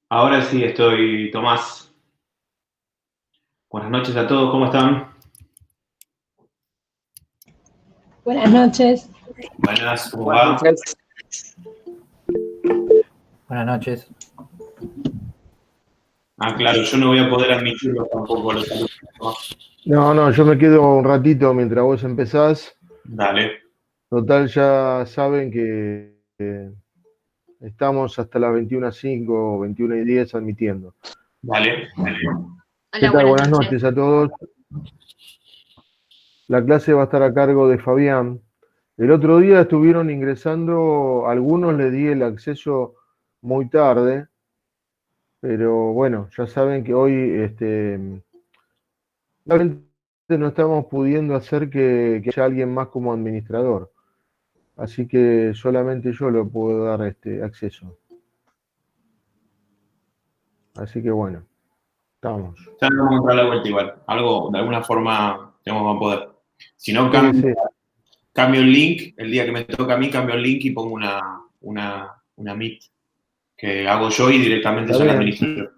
Ahora sí estoy, Tomás. Buenas noches a todos, ¿cómo están? Buenas noches. Buenas, ¿cómo Buenas va? noches. Buenas noches. Ah, claro, yo no voy a poder admitirlo tampoco a los alumnos. No, yo me quedo un ratito mientras vos empezás. Dale, Total, ya saben que estamos hasta las 21:05 o 21:10 admitiendo. dale. ¿Qué Hola, tal? buenas Buenas noches. noches a todos. La clase va a estar a cargo de Fabián. El otro día estuvieron ingresando, algunos les di el acceso muy tarde, pero bueno, ya saben que hoy realmente no estamos pudiendo hacer que haya alguien más como administrador. Así que solamente yo le puedo dar acceso. Así que bueno, estamos. Ya no vamos a encontrar la vuelta igual. Algo, de alguna forma, tenemos que poder. Si no, Sí. cambio el link. El día que me toca a mí, cambio el link y pongo una Meet que hago yo y directamente Está ya la bien. administro.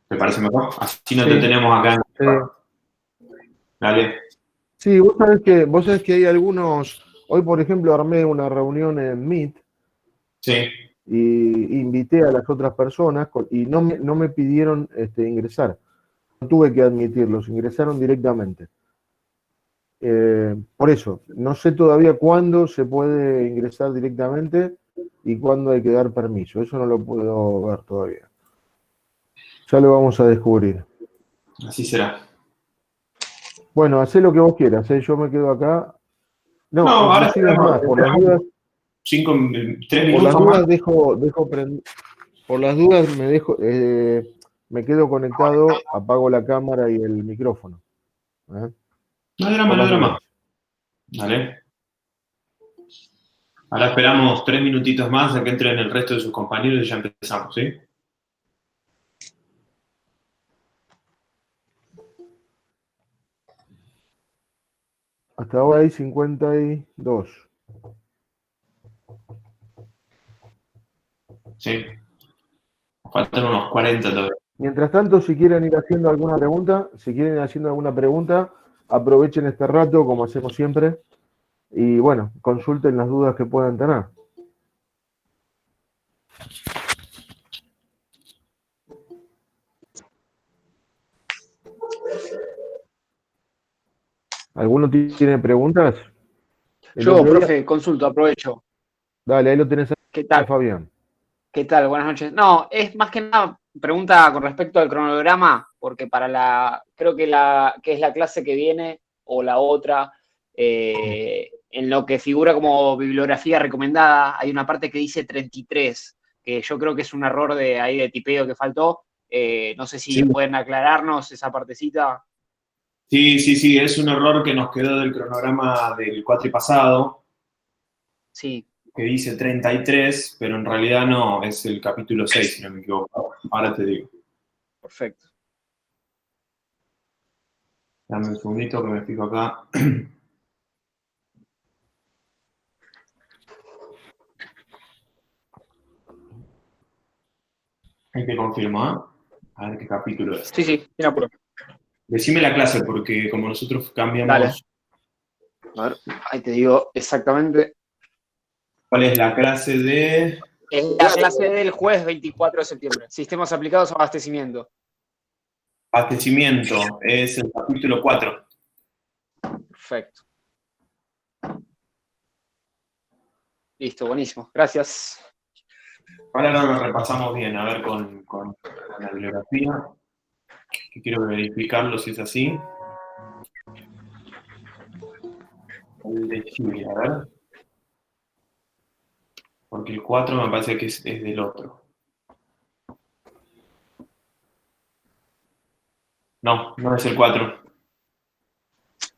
¿Te parece mejor? Así no Sí. te tenemos acá. Sí. Dale. Sí, vos sabés que hay algunos. Hoy, por ejemplo, armé una reunión en Meet Sí. y invité a las otras personas y no me pidieron ingresar. No tuve que admitirlos, ingresaron directamente. Por eso, no sé todavía cuándo se puede ingresar directamente y cuándo hay que dar permiso. Eso no lo puedo ver todavía. Ya lo vamos a descubrir. Así será. Bueno, hacé lo que vos quieras, ¿eh? Yo me quedo acá. No, Ahora inclusive es más, por las dudas, 3 por minutos las más. dudas por las dudas me quedo conectado, apago la cámara y el micrófono. ¿Eh? No hay drama, Por no hay las drama. dudas. Dale. Ahora esperamos 3 minutitos más a que entren el resto de sus compañeros y ya empezamos, ¿sí? Hasta ahora hay 52. Sí. Faltan unos 40 todavía. Mientras tanto, si quieren ir haciendo alguna pregunta, aprovechen este rato, como hacemos siempre, y bueno, consulten las dudas que puedan tener. ¿Alguno tiene preguntas? Yo, profe, consulto, aprovecho. Dale, ahí lo tenés ¿Qué tal? Fabián. ¿Qué tal? Buenas noches. No, es más que nada pregunta con respecto al cronograma, porque creo que es la clase que viene o la otra, en lo que figura como bibliografía recomendada, hay una parte que dice 33, que yo creo que es un error de tipeo que faltó. No sé si Sí. pueden aclararnos esa partecita. Sí, es un error que nos quedó del cronograma del cuatri pasado, Sí, que dice 33, pero en realidad no, es el capítulo 6, si no me equivoco. Ahora te digo. perfecto. Dame un segundito que me fijo acá. Hay que confirmar. A ver qué capítulo es. Sí, sin apuro. Decime la clase, porque como nosotros cambiamos. Dale. A ver, ahí te digo exactamente. ¿Cuál es la clase de...? Es la clase del jueves 24 de septiembre. Sistemas aplicados a abastecimiento. Abastecimiento, es el capítulo 4. Perfecto. Listo, buenísimo. Gracias. Ahora lo repasamos bien, a ver con la bibliografía, que quiero verificarlo si es así. El de Chile, a ver. Porque el 4 me parece que es del otro. No es el 4.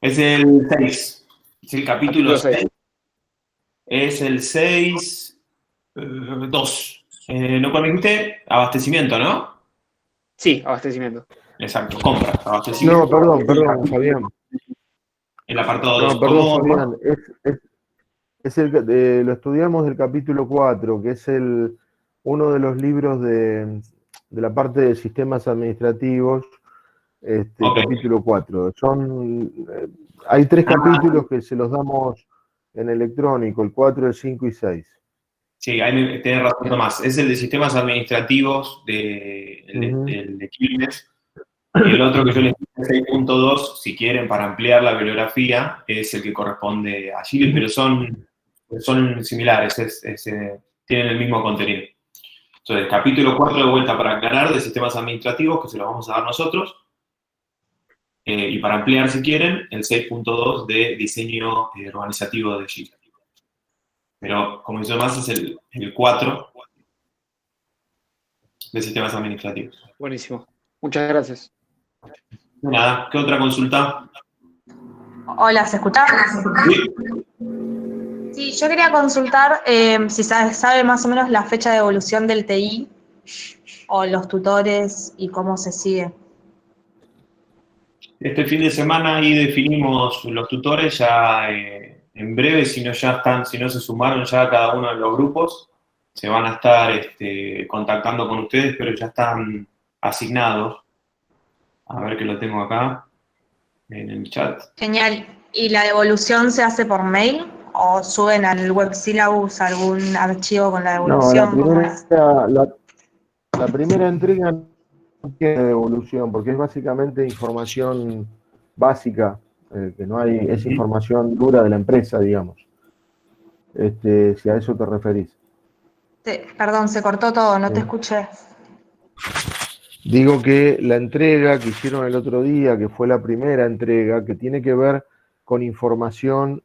Es el 6. Es el capítulo 6. Es el 6, 2. ¿No cuál me dijiste? Abastecimiento, ¿no? Sí, abastecimiento. Exacto, compras, abastecimiento. No, perdón, Fabián. El apartado 2. No, perdón, Fabián. Lo estudiamos del capítulo 4, que es uno de los libros de la parte de sistemas administrativos, Ok. capítulo 4. Hay 3 capítulos que se los damos en electrónico, el 4, el 5 y 6. Sí, ahí tenés razón, Tomás. Es el de sistemas administrativos del de Quilmes. Y el otro que yo les dije, 6.2, si quieren, para ampliar la bibliografía, es el que corresponde a Chile, pero son similares, tienen el mismo contenido. Entonces, capítulo 4 de vuelta para aclarar de sistemas administrativos, que se los vamos a dar nosotros. Y para ampliar, si quieren, el 6.2 de diseño organizativo de Chile. Pero, como dice más, es el 4 de sistemas administrativos. Buenísimo. Muchas gracias. Nada, ¿qué otra consulta? Hola, ¿se escucha? Sí. Sí, yo quería consultar si sabe más o menos la fecha de evolución del TI o los tutores y cómo se sigue. Este fin de semana ahí definimos los tutores, ya en breve, si no se sumaron ya a cada uno de los grupos, se van a estar contactando con ustedes, pero ya están asignados. A ver que lo tengo acá en el chat. Genial. ¿Y la devolución se hace por mail o suben al web syllabus algún archivo con la No, devolución? ¿Cómo es? la primera entrega no tiene devolución, porque es básicamente información básica, que no hay, es información dura de la empresa, digamos. Si a eso te referís. Perdón, se cortó todo, no te escuché. Digo que la entrega que hicieron el otro día, que fue la primera entrega, que tiene que ver con información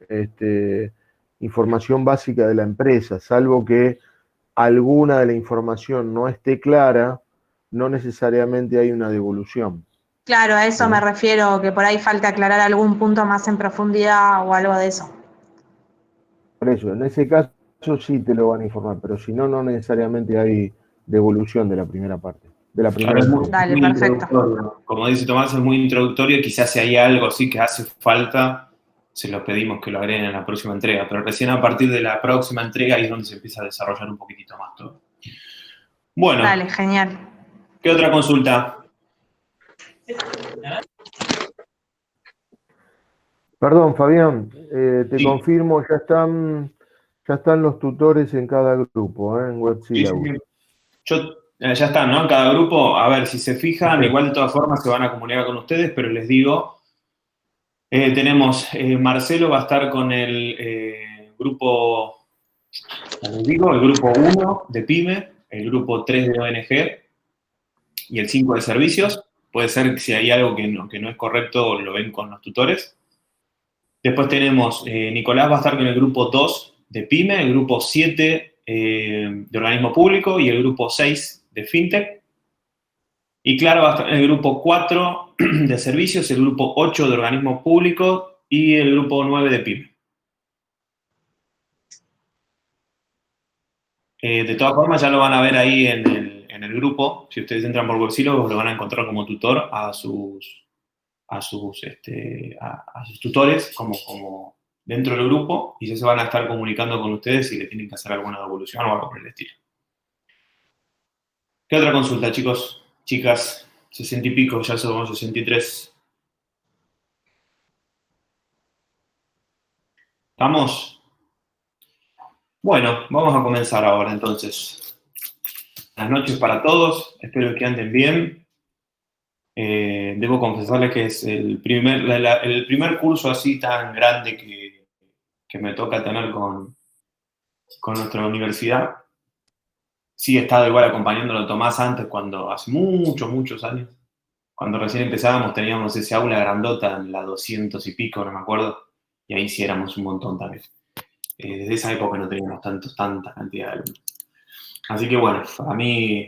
básica de la empresa, salvo que alguna de la información no esté clara, no necesariamente hay una devolución. Claro, a eso me refiero, que por ahí falta aclarar algún punto más en profundidad o algo de eso. Por eso, en ese caso sí te lo van a informar, pero si no, no necesariamente hay devolución de la primera parte. De la primera Claro, Dale, muy perfecto. introductorio. Como dice Tomás, es muy introductorio. Quizás si hay algo así que hace falta, se lo pedimos que lo agreguen en la próxima entrega. Pero recién a partir de la próxima entrega ahí es donde se empieza a desarrollar un poquitito más todo. Bueno, Dale, genial. ¿qué otra consulta? Perdón, Fabián, te Sí. confirmo, ya están los tutores en cada grupo, en Web Syllabus. Ya están, ¿no? En cada grupo, a ver, si se fijan, Sí. igual de todas formas se van a comunicar con ustedes, pero les digo, tenemos, Marcelo va a estar con el grupo, les digo, el grupo 1 de PYME, el grupo 3 de ONG y el 5 de servicios. Puede ser que si hay algo que no es correcto, lo ven con los tutores. Después tenemos, Nicolás va a estar con el grupo 2 de PYME, el grupo 7 de organismo público y el grupo 6 de FinTech. Y Clara va a estar en el grupo 4 de servicios, el grupo 8 de organismo público y el grupo 9 de PYME. De todas formas, ya lo van a ver ahí en el grupo. Si ustedes entran por Worksilo, lo van a encontrar como tutor a sus tutores, como dentro del grupo, y ya se van a estar comunicando con ustedes si le tienen que hacer alguna devolución o algo por el estilo. ¿Qué otra consulta, chicos? Chicas, 60 y pico, ya somos 63. ¿Estamos? Bueno, vamos a comenzar ahora entonces. Buenas noches para todos, espero que anden bien. Debo confesarles que es el primer curso así tan grande que me toca tener con nuestra universidad. Sí he estado igual acompañándolo a Tomás antes, cuando hace muchos años. Cuando recién empezábamos teníamos ese aula grandota, en la 200 y pico, no me acuerdo, y ahí sí éramos un montón también. Desde esa época no teníamos tanta cantidad de alumnos. Así que bueno, para mí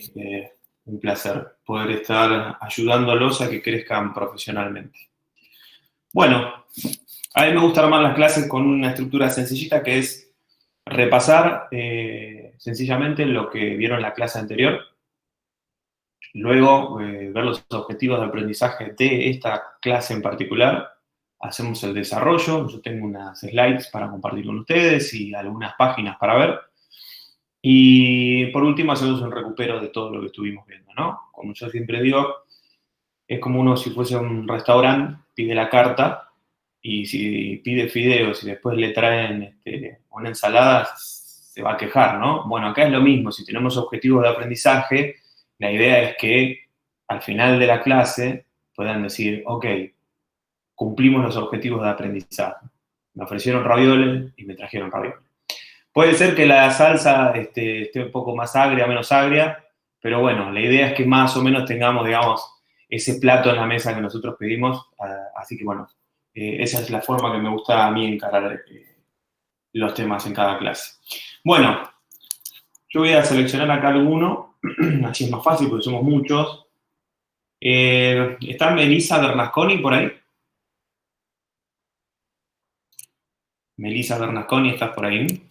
un placer poder estar ayudándolos a que crezcan profesionalmente. Bueno, a mí me gusta armar las clases con una estructura sencillita que es repasar sencillamente lo que vieron en la clase anterior, luego ver los objetivos de aprendizaje de esta clase en particular, hacemos el desarrollo, yo tengo unas slides para compartir con ustedes y algunas páginas para ver, Y por último hacemos un recupero de todo lo que estuvimos viendo, ¿no? Como yo siempre digo, es como uno si fuese a un restaurante, pide la carta y si pide fideos y después le traen una ensalada, se va a quejar, ¿no? Bueno, acá es lo mismo, si tenemos objetivos de aprendizaje, la idea es que al final de la clase puedan decir, ok, cumplimos los objetivos de aprendizaje. Me ofrecieron ravioles y me trajeron ravioles. Puede ser que la salsa esté un poco más agria, menos agria, pero bueno, la idea es que más o menos tengamos, digamos, ese plato en la mesa que nosotros pedimos. Así que bueno, esa es la forma que me gusta a mí encarar los temas en cada clase. Bueno, yo voy a seleccionar acá alguno, así es más fácil porque somos muchos. ¿Está Melissa Bernasconi por ahí? Melissa Bernasconi, ¿estás por ahí?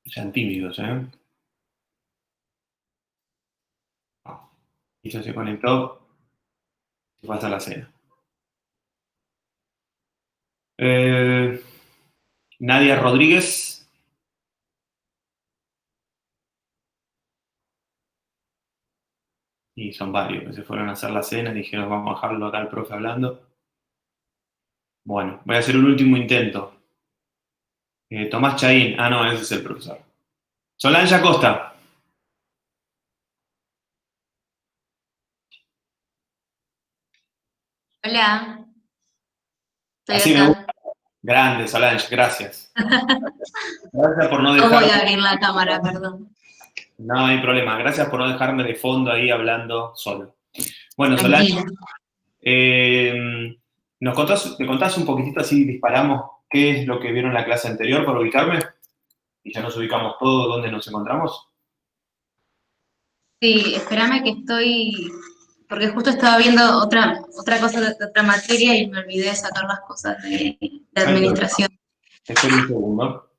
Sean tímidos, ¿eh? No. Y ya se conectó. Se pasa la cena. Nadia Rodríguez. Y son varios que se fueron a hacer la cena y dijeron, vamos a dejarlo acá al profe hablando. Bueno, voy a hacer un último intento. Tomás Chaín. Ah, no, ese es el profesor. Solange Acosta. Hola. Así me gusta. Grande, Solange, gracias. Gracias por no No voy a dejarme. abrir la cámara, perdón. No hay problema. Gracias por no dejarme de fondo ahí hablando solo. Bueno, Solange, Tranquila. ¿me contás un poquitito así, disparamos qué es lo que vieron en la clase anterior para ubicarme? Y ya nos ubicamos todos dónde nos encontramos. Sí, espérame que estoy, porque justo estaba viendo otra cosa de otra materia y me olvidé de sacar las cosas de administración. Espera un segundo.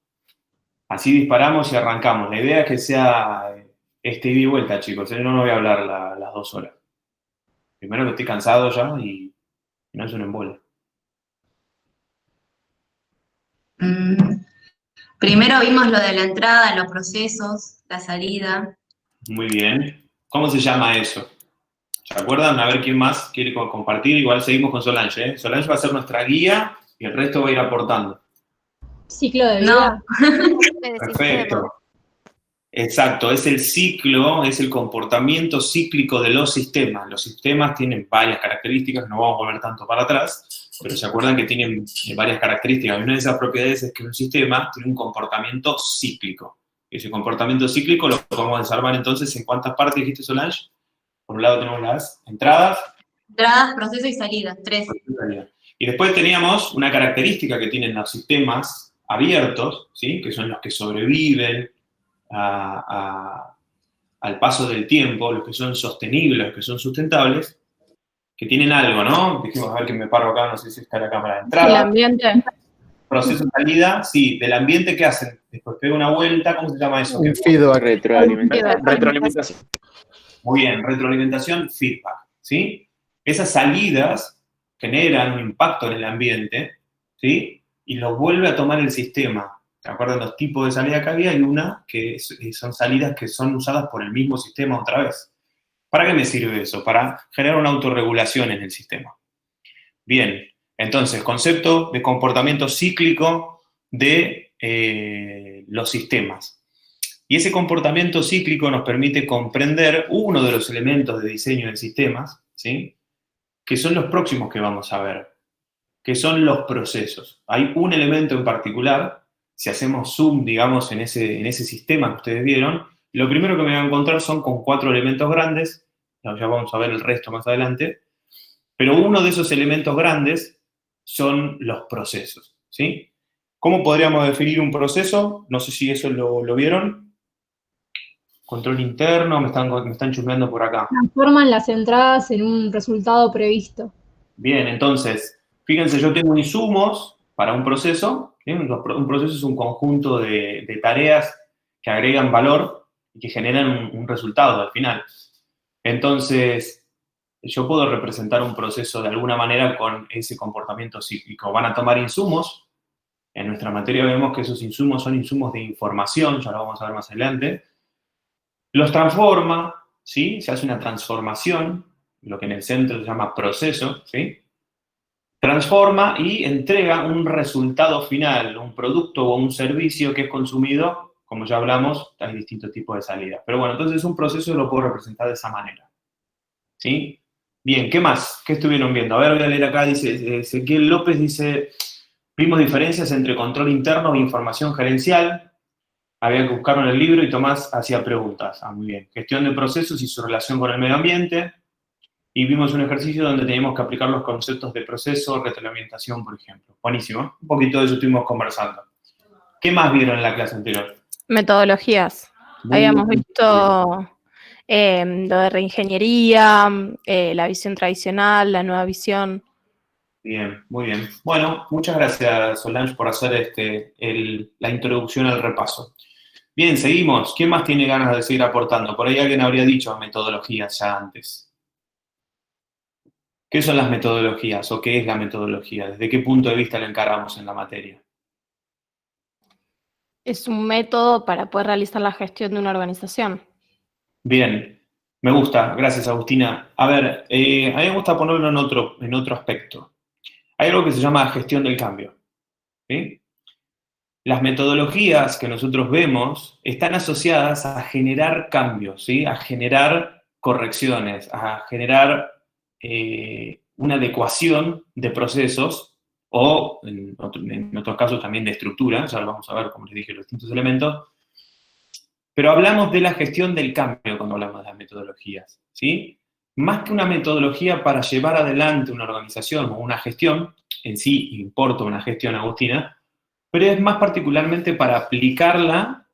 Así disparamos y arrancamos. La idea es que sea ida y vuelta, chicos. Yo no voy a hablar las 2 horas. Primero que estoy cansado ya y no es un embole. Primero vimos lo de la entrada, los procesos, la salida. Muy bien. ¿Cómo se llama eso? ¿Se acuerdan? A ver quién más quiere compartir. Igual seguimos con Solange, ¿eh? Solange va a ser nuestra guía y el resto va a ir aportando. Ciclo de vida. Perfecto. Exacto, es el ciclo, es el comportamiento cíclico de los sistemas. Los sistemas tienen varias características, no vamos a volver tanto para atrás, pero se acuerdan que tienen varias características. Una de esas propiedades es que un sistema tiene un comportamiento cíclico. Ese comportamiento cíclico lo podemos desarmar entonces en ¿cuántas partes dijiste, Solange? Por un lado tenemos las entradas. Entradas, proceso y salida, 3. Y después teníamos una característica que tienen los sistemas abiertos, ¿sí? Que son los que sobreviven al paso del tiempo, los que son sostenibles, los que son sustentables, que tienen algo, ¿no? Dijimos, a ver que me paro acá, no sé si está la cámara de entrada. El ambiente. Proceso de salida, sí, del ambiente, ¿qué hacen? Después pega una vuelta, ¿cómo se llama eso? Un feedback. Retroalimentación. Muy bien, retroalimentación, feedback, ¿sí? Esas salidas generan un impacto en el ambiente, ¿sí? Y lo vuelve a tomar el sistema. ¿Se acuerdan los tipos de salida que había? Hay una que son salidas que son usadas por el mismo sistema otra vez. ¿Para qué me sirve eso? Para generar una autorregulación en el sistema. Bien, entonces, concepto de comportamiento cíclico de los sistemas. Y ese comportamiento cíclico nos permite comprender uno de los elementos de diseño de sistemas, ¿sí? Que son los próximos que vamos a ver, que son los procesos. Hay un elemento en particular, si hacemos zoom, digamos, en ese sistema que ustedes vieron, lo primero que me voy a encontrar son con 4 elementos grandes, ya vamos a ver el resto más adelante, pero uno de esos elementos grandes son los procesos, ¿sí? ¿Cómo podríamos definir un proceso? No sé si eso lo vieron. Control interno, me están chusmeando por acá. Transforman las entradas en un resultado previsto. Bien, entonces, fíjense, yo tengo insumos para un proceso. ¿Sí? Un proceso es un conjunto de tareas que agregan valor y que generan un resultado al final. Entonces, yo puedo representar un proceso de alguna manera con ese comportamiento cíclico. Van a tomar insumos, En nuestra materia vemos que esos insumos son insumos de información, ya lo vamos a ver más adelante. Los transforma, ¿sí? Se hace una transformación, lo que en el centro se llama proceso, ¿sí? Transforma y entrega un resultado final, un producto o un servicio que es consumido, como ya hablamos, hay distintos tipos de salidas. Pero bueno, entonces un proceso lo puedo representar de esa manera, ¿sí? Bien, ¿qué más? ¿Qué estuvieron viendo? A ver, voy a leer acá, dice Ezequiel López, dice, vimos diferencias entre control interno e información gerencial. Había que buscarlo en el libro y Tomás hacía preguntas. Muy bien. Gestión de procesos y su relación con el medio ambiente. Y vimos un ejercicio donde teníamos que aplicar los conceptos de proceso, retroalimentación, por ejemplo. Buenísimo. Un poquito de eso estuvimos conversando. ¿Qué más vieron en la clase anterior? Metodologías. Habíamos visto lo de reingeniería, la visión tradicional, la nueva visión. Bien, muy bien. Bueno, muchas gracias, Solange, por hacer la introducción al repaso. Bien, seguimos. ¿Quién más tiene ganas de seguir aportando? Por ahí alguien habría dicho metodologías ya antes. ¿Qué son las metodologías o qué es la metodología? ¿Desde qué punto de vista la encaramos en la materia? Es un método para poder realizar la gestión de una organización. Bien, me gusta. Gracias, Agustina. A ver, a mí me gusta ponerlo en otro aspecto. Hay algo que se llama gestión del cambio, ¿sí? Las metodologías que nosotros vemos están asociadas a generar cambios, ¿sí? A generar correcciones, a generar una adecuación de procesos o, en otros casos, también de estructura. Ya lo vamos a ver, como les dije, los distintos elementos. Pero hablamos de la gestión del cambio cuando hablamos de las metodologías, ¿sí? Más que una metodología para llevar adelante una organización o una gestión, en sí importa una gestión, Agustina, pero es más particularmente para aplicarla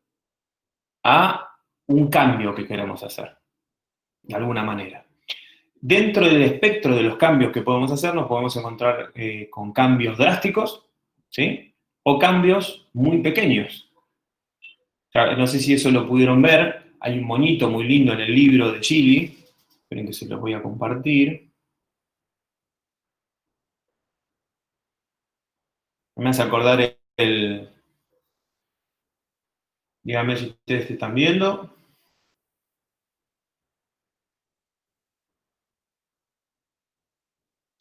a un cambio que queremos hacer, de alguna manera. Dentro del espectro de los cambios que podemos hacer, nos podemos encontrar con cambios drásticos, ¿sí? O cambios muy pequeños. O sea, no sé si eso lo pudieron ver, hay un monito muy lindo en el libro de Chili, esperen que se los voy a compartir. Me hace acordar díganme si ustedes están viendo.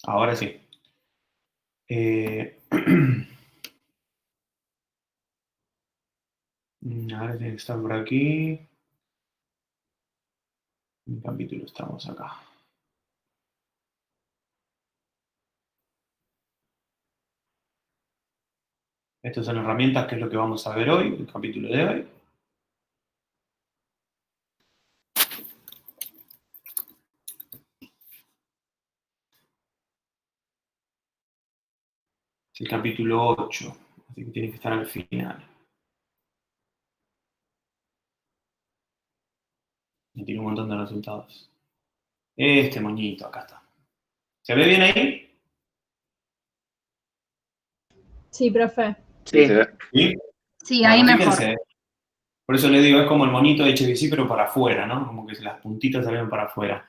Ahora sí. Ahora tiene que estar por aquí. En el capítulo estamos acá. Estas son herramientas que es lo que vamos a ver hoy, el capítulo de hoy. Es el capítulo 8, así que tiene que estar al final. Y tiene un montón de resultados. Este moñito, acá está. ¿Se ve bien ahí? Sí, profe. Sí. ¿Sí? Sí, ahí Bueno, mejor. fíjense. Por eso le digo, es como el monito de HBC, pero para afuera, ¿no? Como que las puntitas salen para afuera.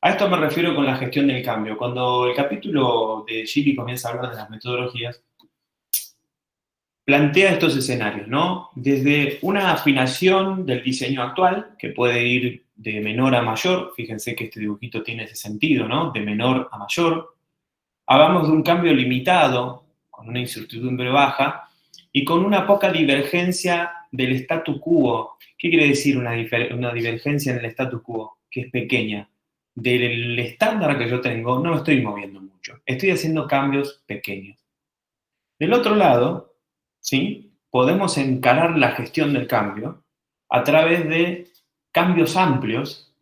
A esto me refiero con la gestión del cambio. Cuando el capítulo de Chili comienza a hablar de las metodologías, plantea estos escenarios, ¿no? Desde una afinación del diseño actual, que puede ir de menor a mayor, fíjense que este dibujito tiene ese sentido, ¿no? De menor a mayor. Hablamos de un cambio limitado, con una incertidumbre baja, y con una poca divergencia del statu quo. ¿Qué quiere decir una divergencia en el statu quo? Que es pequeña. Del estándar que yo tengo, no me estoy moviendo mucho. Estoy haciendo cambios pequeños. Del otro lado, ¿sí? Podemos encarar la gestión del cambio a través de cambios amplios,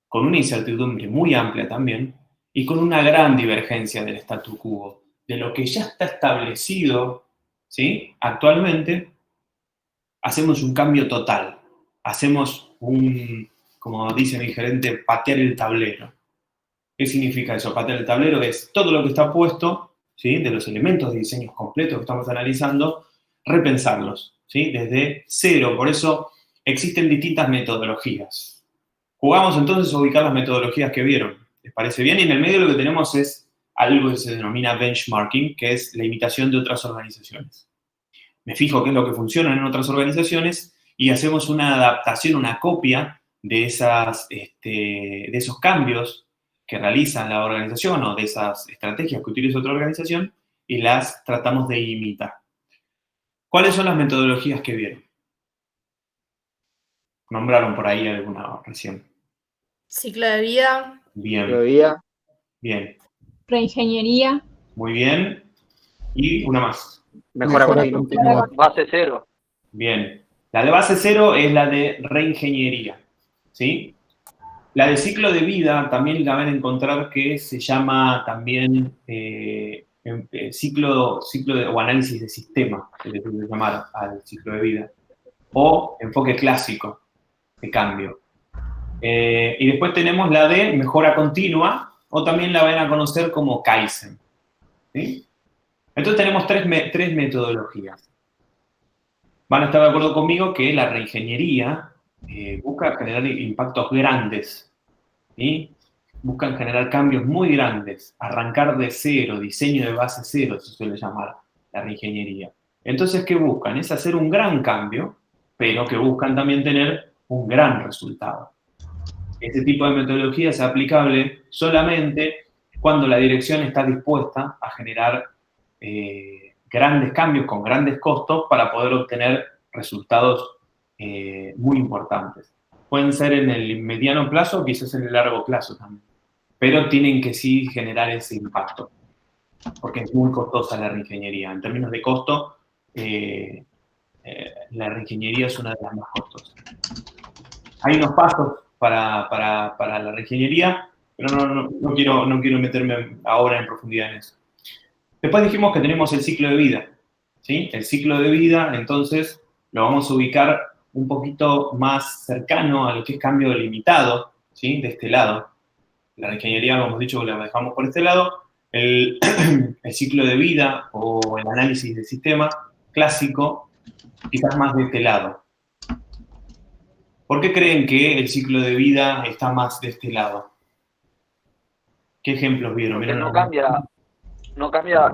con una incertidumbre muy amplia también, y con una gran divergencia del statu quo, de lo que ya está establecido, ¿sí? Actualmente, hacemos un cambio total. Hacemos como dice mi gerente, patear el tablero. ¿Qué significa eso? Patear el tablero es todo lo que está puesto, ¿sí? De los elementos de diseños completos que estamos analizando, repensarlos, ¿sí? Desde cero. Por eso existen distintas metodologías. Jugamos entonces a ubicar las metodologías que vieron. ¿Les parece bien? Y en el medio lo que tenemos es algo que se denomina benchmarking, que es la imitación de otras organizaciones. me fijo qué es lo que funciona en otras organizaciones y hacemos una adaptación, una copia de esos cambios que realiza la organización o de esas estrategias que utiliza otra organización y las tratamos de imitar. ¿Cuáles son las metodologías que vieron? Nombraron por ahí alguna recién. Ciclo de vida. Bien. Ciclo de vida. Bien. Reingeniería. Muy bien. Y una más. Mejora continua. Base 0. Bien. La de base 0 es la de reingeniería. ¿Sí? La de ciclo de vida también la van a encontrar que se llama también ciclo o análisis de sistema, se le puede llamar al ciclo de vida. O enfoque clásico de cambio. Y después tenemos la de mejora continua, o también la van a conocer como Kaizen. ¿Sí? Entonces tenemos tres metodologías. Van a estar de acuerdo conmigo que la reingeniería busca generar impactos grandes. ¿Sí? Buscan generar cambios muy grandes, arrancar de cero, diseño de base cero, se suele llamar la reingeniería. Entonces, ¿qué buscan? Es hacer un gran cambio, pero que buscan también tener un gran resultado. Este tipo de metodología es aplicable solamente cuando la dirección está dispuesta a generar grandes cambios con grandes costos para poder obtener resultados muy importantes. Pueden ser en el mediano plazo, quizás en el largo plazo también. Pero tienen que sí generar ese impacto, porque es muy costosa la reingeniería. En términos de costo, la reingeniería es una de las más costosas. Hay unos pasos para la reingeniería, pero no quiero meterme ahora en profundidad en eso. Después dijimos que tenemos el ciclo de vida. ¿Sí? El ciclo de vida, entonces, lo vamos a ubicar un poquito más cercano a lo que es cambio delimitado, ¿sí? De este lado. La reingeniería, como hemos dicho, que la dejamos por este lado. El ciclo de vida o el análisis del sistema clásico, quizás más de este lado. ¿Por qué creen que el ciclo de vida está más de este lado? ¿Qué ejemplos vieron? Porque no cambia,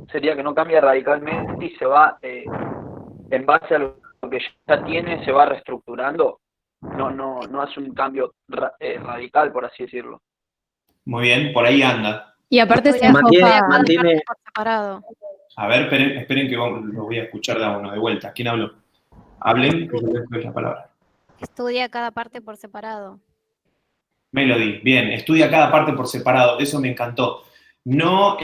sería que no cambia radicalmente y se va, en base a lo que ya tiene, se va reestructurando. No hace un cambio radical, por así decirlo. Muy bien, por ahí anda. Y aparte se mantiene por separado. A ver, esperen que lo voy a escuchar de uno de vuelta. ¿Quién habló? Hablen, que yo les doy la palabra. Estudia cada parte por separado. Melody, bien, estudia cada parte por separado, eso me encantó. No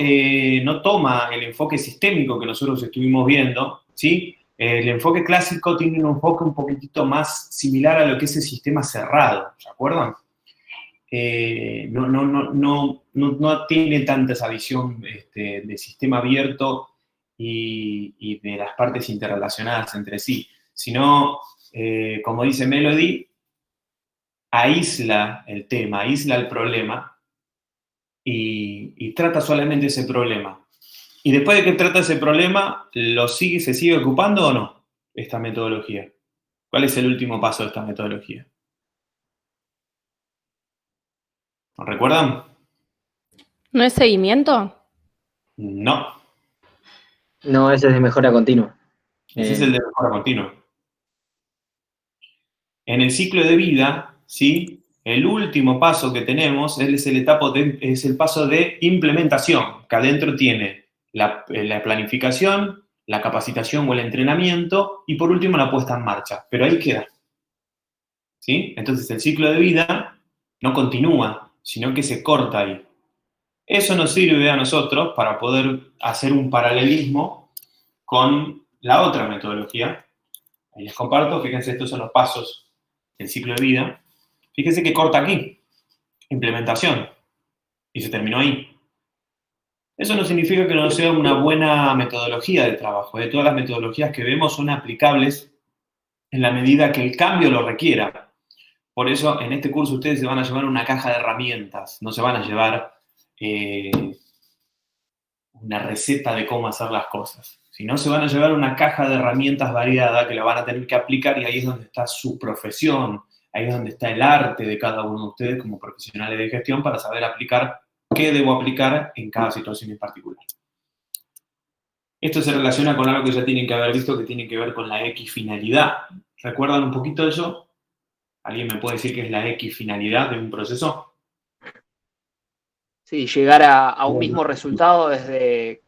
toma el enfoque sistémico que nosotros estuvimos viendo, ¿sí? El enfoque clásico tiene un enfoque un poquitito más similar a lo que es el sistema cerrado, ¿se acuerdan? No tiene tanta esa visión de sistema abierto y de las partes interrelacionadas entre sí, sino, como dice Melody, aísla el tema, aísla el problema y trata solamente ese problema. Y después de que trata ese problema, ¿se sigue ocupando o no esta metodología? ¿Cuál es el último paso de esta metodología? ¿Lo recuerdan? ¿No es seguimiento? No. No, ese es de mejora continua. Ese es el de mejora continua. En el ciclo de vida, ¿sí? El último paso que tenemos es el paso de implementación, que adentro tiene la planificación, la capacitación o el entrenamiento y por último la puesta en marcha. Pero ahí queda. ¿Sí? Entonces el ciclo de vida no continúa, sino que se corta ahí. Eso nos sirve a nosotros para poder hacer un paralelismo con la otra metodología. Ahí les comparto, fíjense, estos son los pasos del ciclo de vida. Fíjense que corta aquí, implementación, y se terminó ahí. Eso no significa que no sea una buena metodología de trabajo. Todas las metodologías que vemos son aplicables en la medida que el cambio lo requiera. Por eso, en este curso ustedes se van a llevar una caja de herramientas, no se van a llevar una receta de cómo hacer las cosas, sino se van a llevar una caja de herramientas variada que la van a tener que aplicar y ahí es donde está su profesión, ahí es donde está el arte de cada uno de ustedes como profesionales de gestión para saber aplicar qué debo aplicar en cada situación en particular. Esto se relaciona con algo que ya tienen que haber visto, que tiene que ver con la equifinalidad. ¿Recuerdan un poquito eso? ¿Alguien me puede decir qué es la equifinalidad de un proceso? Sí, llegar a un mismo resultado desde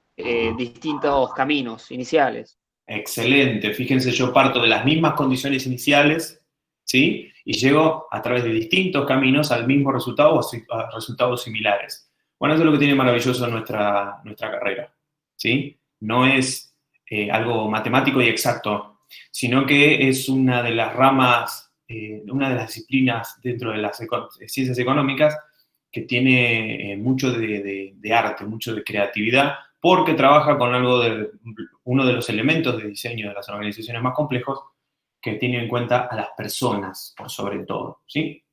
distintos caminos iniciales. Excelente. Fíjense, yo parto de las mismas condiciones iniciales, ¿sí? Y llego a través de distintos caminos al mismo resultado o a resultados similares. Bueno, eso es lo que tiene maravilloso nuestra carrera, ¿sí? No es algo matemático y exacto, sino que es una de las ramas, una de las disciplinas dentro de las ciencias económicas que tiene mucho de arte, mucho de creatividad, porque trabaja con uno de los elementos de diseño de las organizaciones más complejos que tiene en cuenta a las personas, por sobre todo, ¿sí?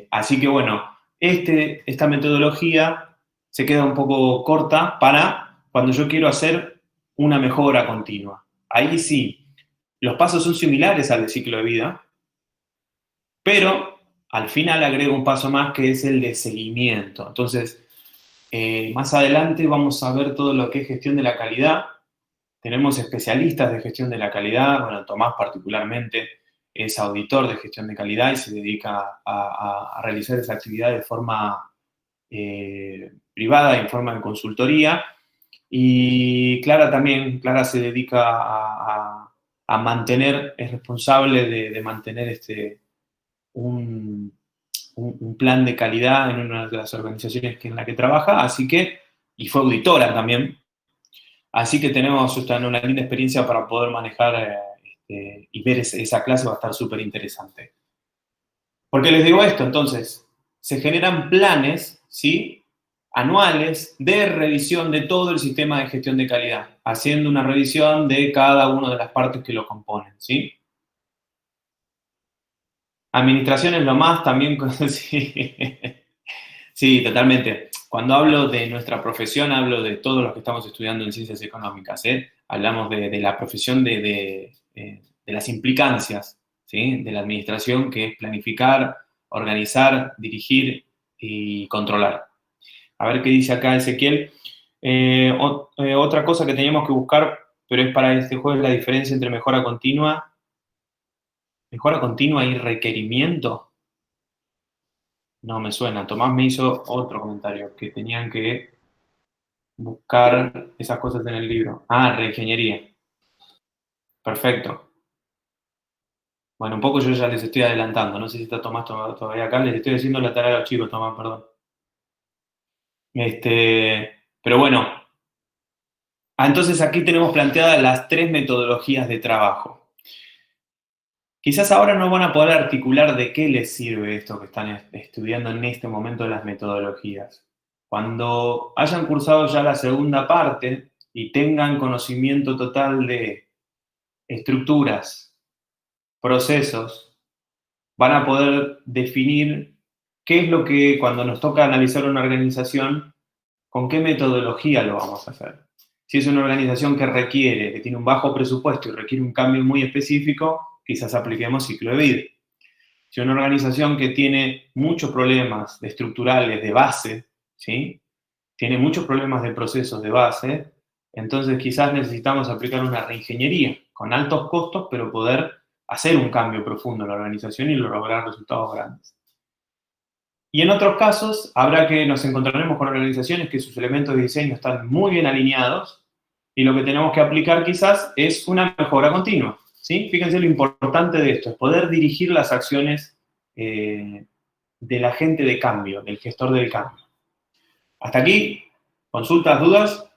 Así que bueno, esta metodología se queda un poco corta para cuando yo quiero hacer una mejora continua. Ahí sí, los pasos son similares al de ciclo de vida, pero al final agrego un paso más que es el de seguimiento. Entonces, más adelante vamos a ver todo lo que es gestión de la calidad. Tenemos especialistas de gestión de la calidad. Bueno, Tomás particularmente es auditor de gestión de calidad y se dedica a realizar esa actividad de forma privada, en forma de consultoría. Y Clara también, Clara se dedica a mantener, es responsable de mantener un plan de calidad en una de las organizaciones en la que trabaja, así que, y fue auditora también, así que tenemos una linda experiencia para poder manejar y ver esa clase, va a estar súper interesante. ¿Por qué les digo esto? Entonces, se generan planes, ¿sí?, anuales de revisión de todo el sistema de gestión de calidad, haciendo una revisión de cada una de las partes que lo componen, ¿sí? Administración es lo más también, sí. Sí, totalmente. Cuando hablo de nuestra profesión, hablo de todos los que estamos estudiando en ciencias económicas, ¿eh? Hablamos de la profesión de las implicancias, ¿sí?, de la administración, que es planificar, organizar, dirigir y controlar. A ver qué dice acá Ezequiel. Otra cosa que teníamos que buscar, pero es para este juego, es la diferencia entre mejora continua y requerimiento. No me suena. Tomás me hizo otro comentario, que tenían que buscar esas cosas en el libro. Ah, reingeniería. Perfecto. Bueno, un poco yo ya les estoy adelantando. No sé si está Tomás todavía acá. Les estoy haciendo la tarea a los chicos, Tomás, perdón. Pero bueno. Entonces aquí tenemos planteadas las 3 metodologías de trabajo. Quizás ahora no van a poder articular de qué les sirve esto que están estudiando en este momento las metodologías. Cuando hayan cursado ya la segunda parte y tengan conocimiento total de estructuras, procesos, van a poder definir qué es lo que cuando nos toca analizar una organización, con qué metodología lo vamos a hacer. Si es una organización que tiene un bajo presupuesto y requiere un cambio muy específico, quizás apliquemos ciclo de vida. Si una organización que tiene muchos problemas estructurales de base, ¿sí?, tiene muchos problemas de procesos de base, entonces quizás necesitamos aplicar una reingeniería con altos costos, pero poder hacer un cambio profundo en la organización y lograr resultados grandes. Y en otros casos, nos encontraremos con organizaciones que sus elementos de diseño están muy bien alineados y lo que tenemos que aplicar quizás es una mejora continua, ¿sí? Fíjense lo importante de esto, es poder dirigir las acciones del agente de cambio, del gestor del cambio. Hasta aquí, consultas, dudas.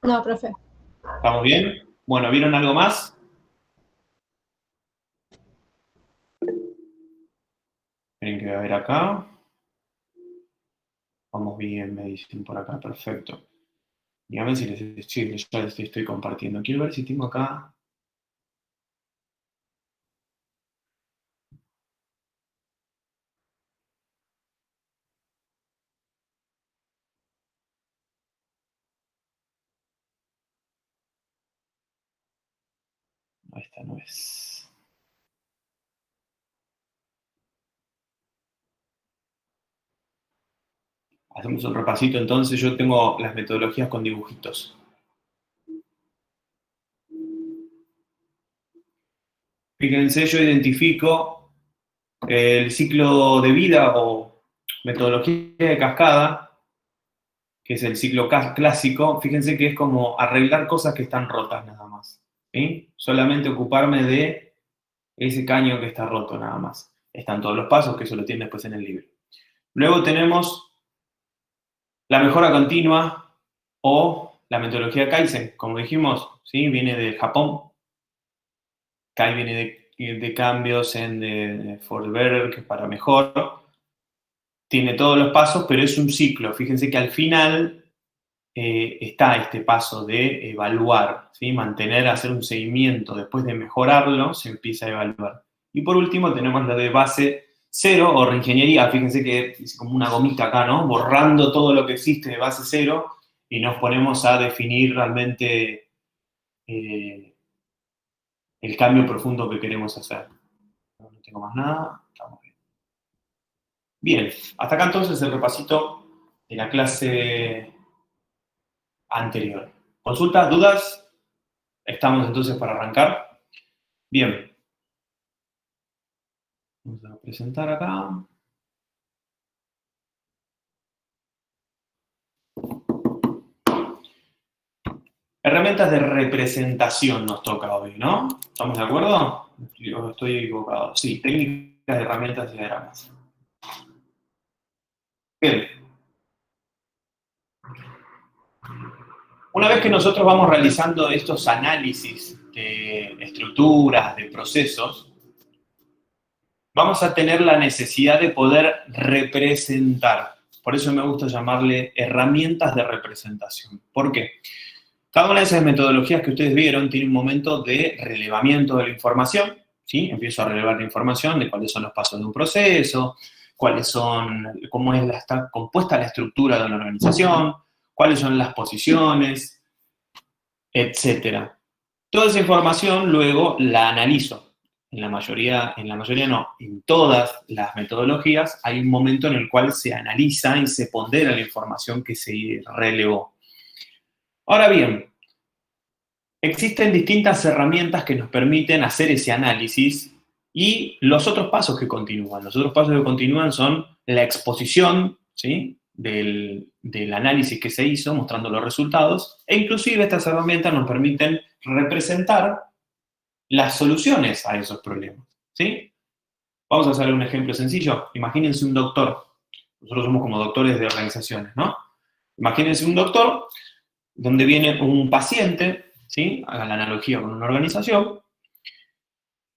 No, profe. ¿Estamos bien? Bueno, ¿vieron algo más? Esperen que voy a ver acá. Vamos bien, me dicen por acá, perfecto. Díganme si ya les estoy compartiendo. Quiero ver si tengo acá. No, esta no es. Hacemos un repasito entonces. Yo tengo las metodologías con dibujitos. Fíjense, yo identifico el ciclo de vida o metodología de cascada, que es el ciclo clásico. Fíjense que es como arreglar cosas que están rotas nada más, ¿sí? Solamente ocuparme de ese caño que está roto nada más. Están todos los pasos, que eso lo tienen después en el libro. Luego tenemos la mejora continua o la metodología Kaizen, como dijimos, ¿sí? Viene de Japón. Kai viene de cambios de for the better, que es para mejor. Tiene todos los pasos, pero es un ciclo. Fíjense que al final está este paso de evaluar, ¿sí? Mantener, hacer un seguimiento. Después de mejorarlo, se empieza a evaluar. Y por último tenemos lo de base 0 o reingeniería. Fíjense que es como una gomita acá, ¿no? Borrando todo lo que existe de base 0 y nos ponemos a definir realmente el cambio profundo que queremos hacer. No tengo más nada. Estamos bien. Bien, hasta acá entonces el repasito de la clase anterior. ¿Consultas, dudas? Estamos entonces para arrancar. Bien. Vamos a presentar acá. Herramientas de representación nos toca hoy, ¿no? ¿Estamos de acuerdo? ¿O estoy equivocado? Sí, técnicas de herramientas y diagramas. Bien. Una vez que nosotros vamos realizando estos análisis de estructuras, de procesos, vamos a tener la necesidad de poder representar. Por eso me gusta llamarle herramientas de representación. ¿Por qué? Cada una de esas metodologías que ustedes vieron tiene un momento de relevamiento de la información, ¿sí? Empiezo a relevar la información de cuáles son los pasos de un proceso, cómo está compuesta la estructura de una organización, cuáles son las posiciones, etc. Toda esa información luego la analizo. En la mayoría no, en todas las metodologías hay un momento en el cual se analiza y se pondera la información que se relevó. Ahora bien, existen distintas herramientas que nos permiten hacer ese análisis y los otros pasos que continúan. Los otros pasos que continúan son la exposición, ¿sí? del análisis que se hizo, mostrando los resultados, e inclusive estas herramientas nos permiten representar las soluciones a esos problemas, ¿sí? Vamos a hacer un ejemplo sencillo. Imagínense un doctor. Nosotros somos como doctores de organizaciones, ¿no? Imagínense un doctor donde viene un paciente, ¿sí? Hagan la analogía con una organización,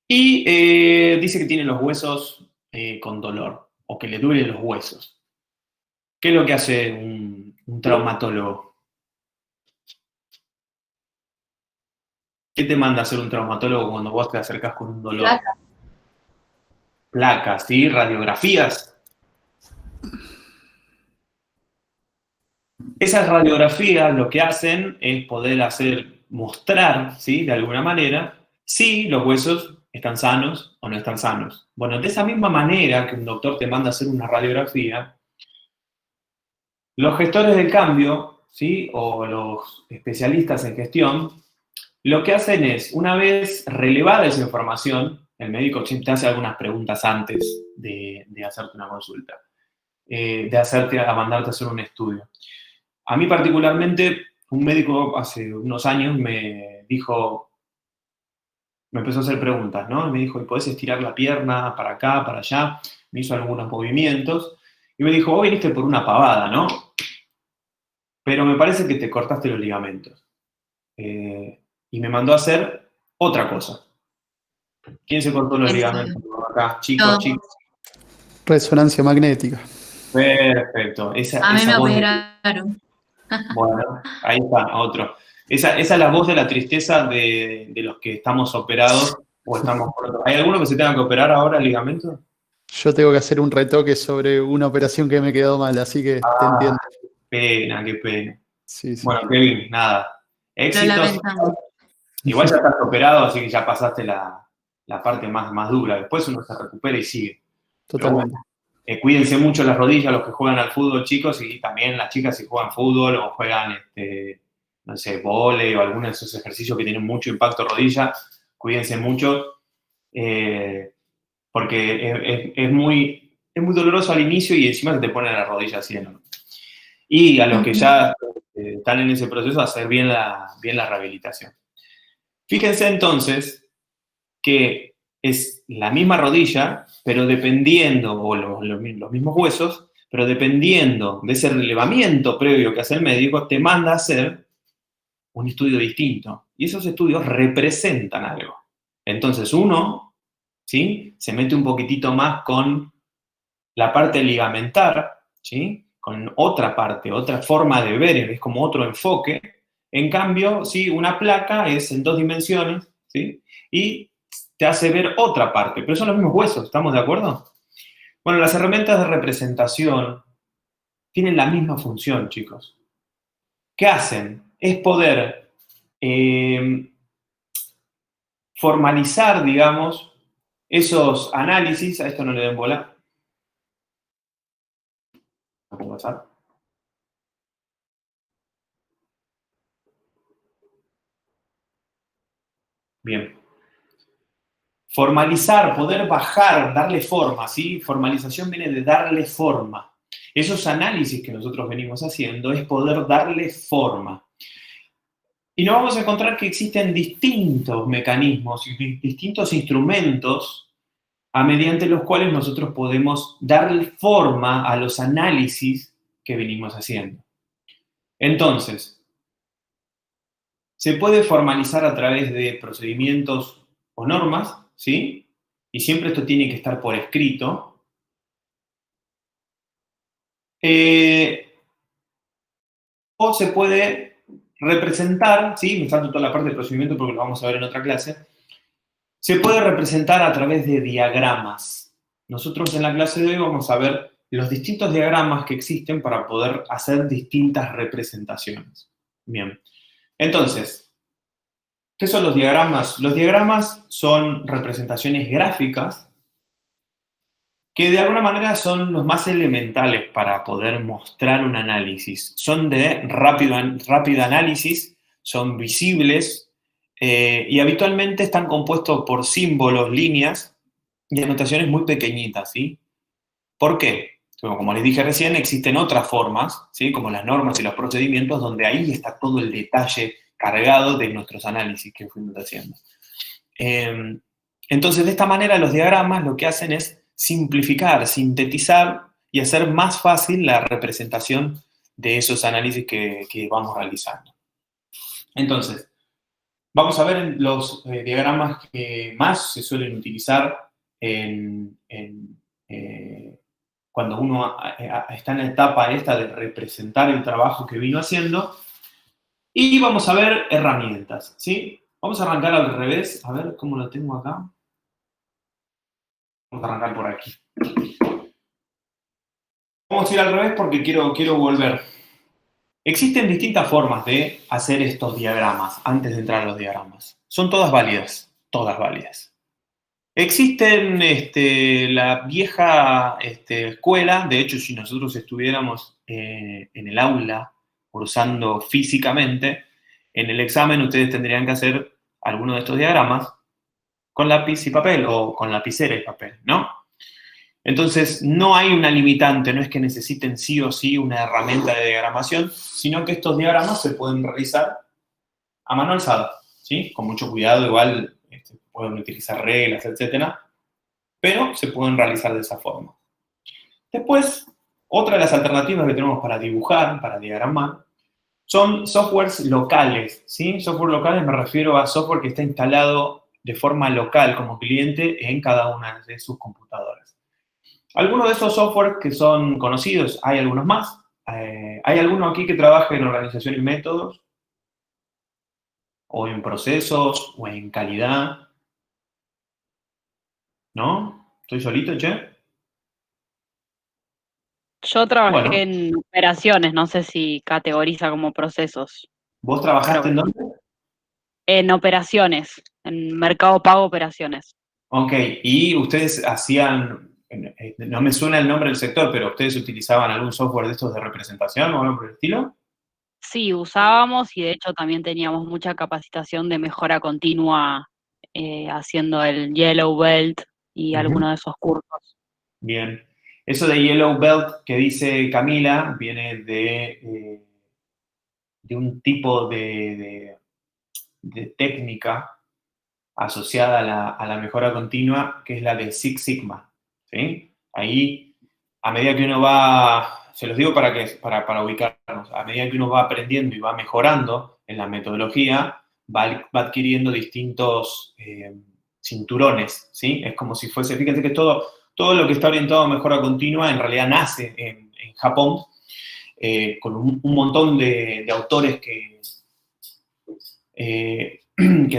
y dice que tiene los huesos con dolor, o que le duelen los huesos. ¿Qué es lo que hace un traumatólogo? ¿Qué te manda a hacer un traumatólogo cuando vos te acercás con un dolor? Placas, ¿sí? Radiografías. Esas radiografías lo que hacen es poder mostrar, ¿sí? De alguna manera, si los huesos están sanos o no están sanos. Bueno, de esa misma manera que un doctor te manda a hacer una radiografía, los gestores del cambio, ¿sí? O los especialistas en gestión, lo que hacen es, una vez relevada esa información, el médico siempre te hace algunas preguntas antes de hacerte una consulta, a mandarte a hacer un estudio. A mí particularmente, un médico hace unos años me empezó a hacer preguntas, ¿no? Me dijo, ¿podés estirar la pierna para acá, para allá? Me hizo algunos movimientos y me dijo, vos viniste por una pavada, ¿no? Pero me parece que te cortaste los ligamentos. Y me mandó a hacer otra cosa. ¿Quién se cortó los ligamentos acá? Chicos. Resonancia magnética. Perfecto. A mí me operaron. Bueno, ahí está, otro. Esa es la voz de la tristeza de los que estamos operados o estamos por otro. ¿Hay alguno que se tenga que operar ahora el ligamento? Yo tengo que hacer un retoque sobre una operación que me quedó mal, así que te entiendo. Qué pena. Sí. Bueno, Kevin, nada. Éxitos. Igual ya estás operado, así que ya pasaste la parte más dura. Después uno se recupera y sigue. Totalmente. Cuídense mucho las rodillas, los que juegan al fútbol, chicos, y también las chicas si juegan fútbol o juegan, no sé, vóley o alguno de esos ejercicios que tienen mucho impacto rodilla, cuídense mucho, porque es muy doloroso al inicio y encima se te pone la rodilla así enorme. Y a los que ya están en ese proceso, hacer bien la rehabilitación. Fíjense entonces que es la misma rodilla, pero dependiendo, o los mismos huesos, pero dependiendo de ese relevamiento previo que hace el médico, te manda a hacer un estudio distinto. Y esos estudios representan algo. Entonces uno, ¿sí?, se mete un poquitito más con la parte ligamentar, ¿sí?, con otra parte, otra forma de ver, es como otro enfoque. En cambio, ¿sí?, una placa es en 2 dimensiones, ¿sí?, y te hace ver otra parte, pero son los mismos huesos, ¿estamos de acuerdo? Bueno, las herramientas de representación tienen la misma función, chicos. ¿Qué hacen? Es poder formalizar, digamos, esos análisis. A esto no le den bola. WhatsApp. Bien. Formalizar, poder bajar, darle forma, ¿sí? Formalización viene de darle forma. Esos análisis que nosotros venimos haciendo es poder darle forma. Y nos vamos a encontrar que existen distintos mecanismos y distintos instrumentos mediante los cuales nosotros podemos darle forma a los análisis que venimos haciendo. Entonces, se puede formalizar a través de procedimientos o normas, ¿sí? Y siempre esto tiene que estar por escrito. O se puede representar, ¿sí? Me salto toda la parte del procedimiento porque lo vamos a ver en otra clase. Se puede representar a través de diagramas. Nosotros en la clase de hoy vamos a ver los distintos diagramas que existen para poder hacer distintas representaciones. Bien. Entonces, ¿qué son los diagramas? Los diagramas son representaciones gráficas que de alguna manera son los más elementales para poder mostrar un análisis. Son de rápido análisis, son visibles y habitualmente están compuestos por símbolos, líneas y anotaciones muy pequeñitas, ¿sí? ¿Por qué? Como les dije recién, existen otras formas, ¿sí?, como las normas y los procedimientos, donde ahí está todo el detalle cargado de nuestros análisis que fuimos haciendo. Entonces, de esta manera, los diagramas lo que hacen es simplificar, sintetizar y hacer más fácil la representación de esos análisis que vamos realizando. Entonces, vamos a ver los diagramas que más se suelen utilizar cuando uno está en la etapa esta de representar el trabajo que vino haciendo. Y vamos a ver herramientas, ¿sí? Vamos a arrancar al revés. A ver cómo lo tengo acá. Vamos a arrancar por aquí. Vamos a ir al revés porque quiero volver. Existen distintas formas de hacer estos diagramas antes de entrar a los diagramas. Son todas válidas, todas válidas. Existen la vieja escuela. De hecho, si nosotros estuviéramos en el aula cursando físicamente, en el examen ustedes tendrían que hacer alguno de estos diagramas con lápiz y papel o con lapicera y papel, ¿no? Entonces, no hay una limitante, no es que necesiten sí o sí una herramienta de diagramación, sino que estos diagramas se pueden realizar a mano alzada, ¿sí? Con mucho cuidado, igual pueden utilizar reglas, etcétera, pero se pueden realizar de esa forma. Después, otra de las alternativas que tenemos para dibujar, para diagramar, son softwares locales, ¿sí? Software locales me refiero a software que está instalado de forma local como cliente en cada una de sus computadoras. Algunos de esos softwares que son conocidos, hay algunos más. ¿Hay alguno aquí que trabaje en organización y métodos? ¿O en procesos? ¿O en calidad? ¿No? ¿Estoy solito, che? Yo trabajé en operaciones, no sé si categoriza como procesos. ¿Vos trabajaste en dónde? En operaciones, en Mercado Pago Operaciones. Ok, ¿y ustedes hacían no me suena el nombre del sector, pero ¿ustedes utilizaban algún software de estos de representación o algo por el estilo? Sí, usábamos y de hecho también teníamos mucha capacitación de mejora continua haciendo el Yellow Belt y algunos de esos cursos. Bien. Eso de Yellow Belt que dice Camila viene de un tipo de técnica asociada a la mejora continua, que es la de Six Sigma, ¿sí? Ahí, a medida que uno va, se los digo para ubicarnos, a medida que uno va aprendiendo y va mejorando en la metodología, va adquiriendo distintos cinturones, ¿sí? Es como si fuese, fíjense que todo lo que está orientado a mejora continua en realidad nace en Japón, con un montón de autores que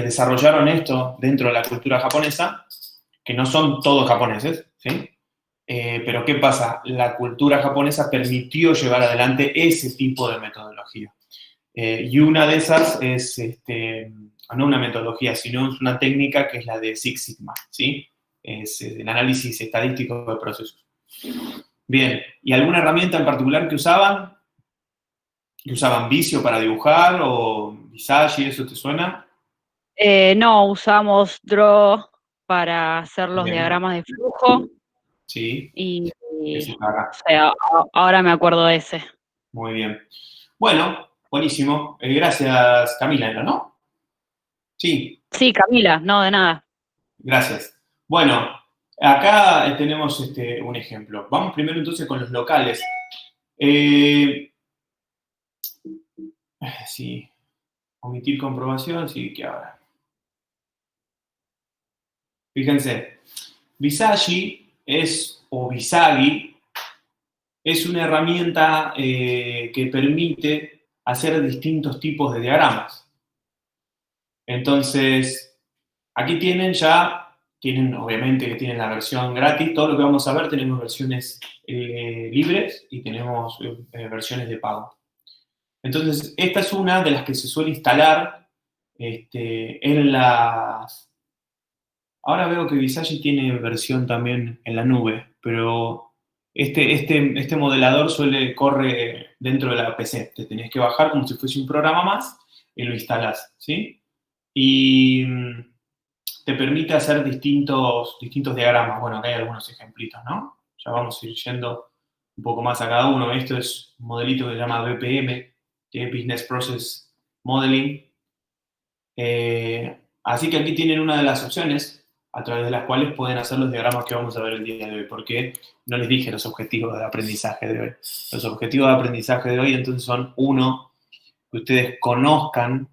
desarrollaron esto dentro de la cultura japonesa, que no son todos japoneses, ¿sí? Pero ¿qué pasa? La cultura japonesa permitió llevar adelante ese tipo de metodología. Y una de esas es, no una metodología, sino es una técnica que es la de Six Sigma, ¿sí? Es el análisis estadístico de procesos. Bien, ¿y alguna herramienta en particular que usaban? ¿Que usaban Visio para dibujar o Visage, eso te suena? No, usamos Draw para hacer los diagramas de flujo. Sí. Y Acá. o sea, ahora me acuerdo de ese. Muy bien. Bueno, buenísimo. Gracias, Camila, ¿no? Sí. Sí, Camila, no, de nada. Gracias. Bueno, acá tenemos un ejemplo. Vamos primero entonces con los locales. Sí. Omitir comprobación, sí, que ahora. Fíjense, Visagi o Visagi es una herramienta que permite hacer distintos tipos de diagramas. Entonces, aquí tienen obviamente que tienen la versión gratis. Todo lo que vamos a ver tenemos versiones libres y tenemos versiones de pago. Entonces, esta es una de las que se suele instalar en las... Ahora veo que Visage tiene versión también en la nube, pero este modelador corre dentro de la PC. Te tenés que bajar como si fuese un programa más y lo instalás, ¿sí? Y te permite hacer distintos diagramas. Bueno, acá hay algunos ejemplitos, ¿no? Ya vamos a ir yendo un poco más a cada uno. Esto es un modelito que se llama BPM, que es Business Process Modeling. Así que aquí tienen una de las opciones a través de las cuales pueden hacer los diagramas que vamos a ver el día de hoy, porque no les dije los objetivos de aprendizaje de hoy. Los objetivos de aprendizaje de hoy entonces son, uno, que ustedes conozcan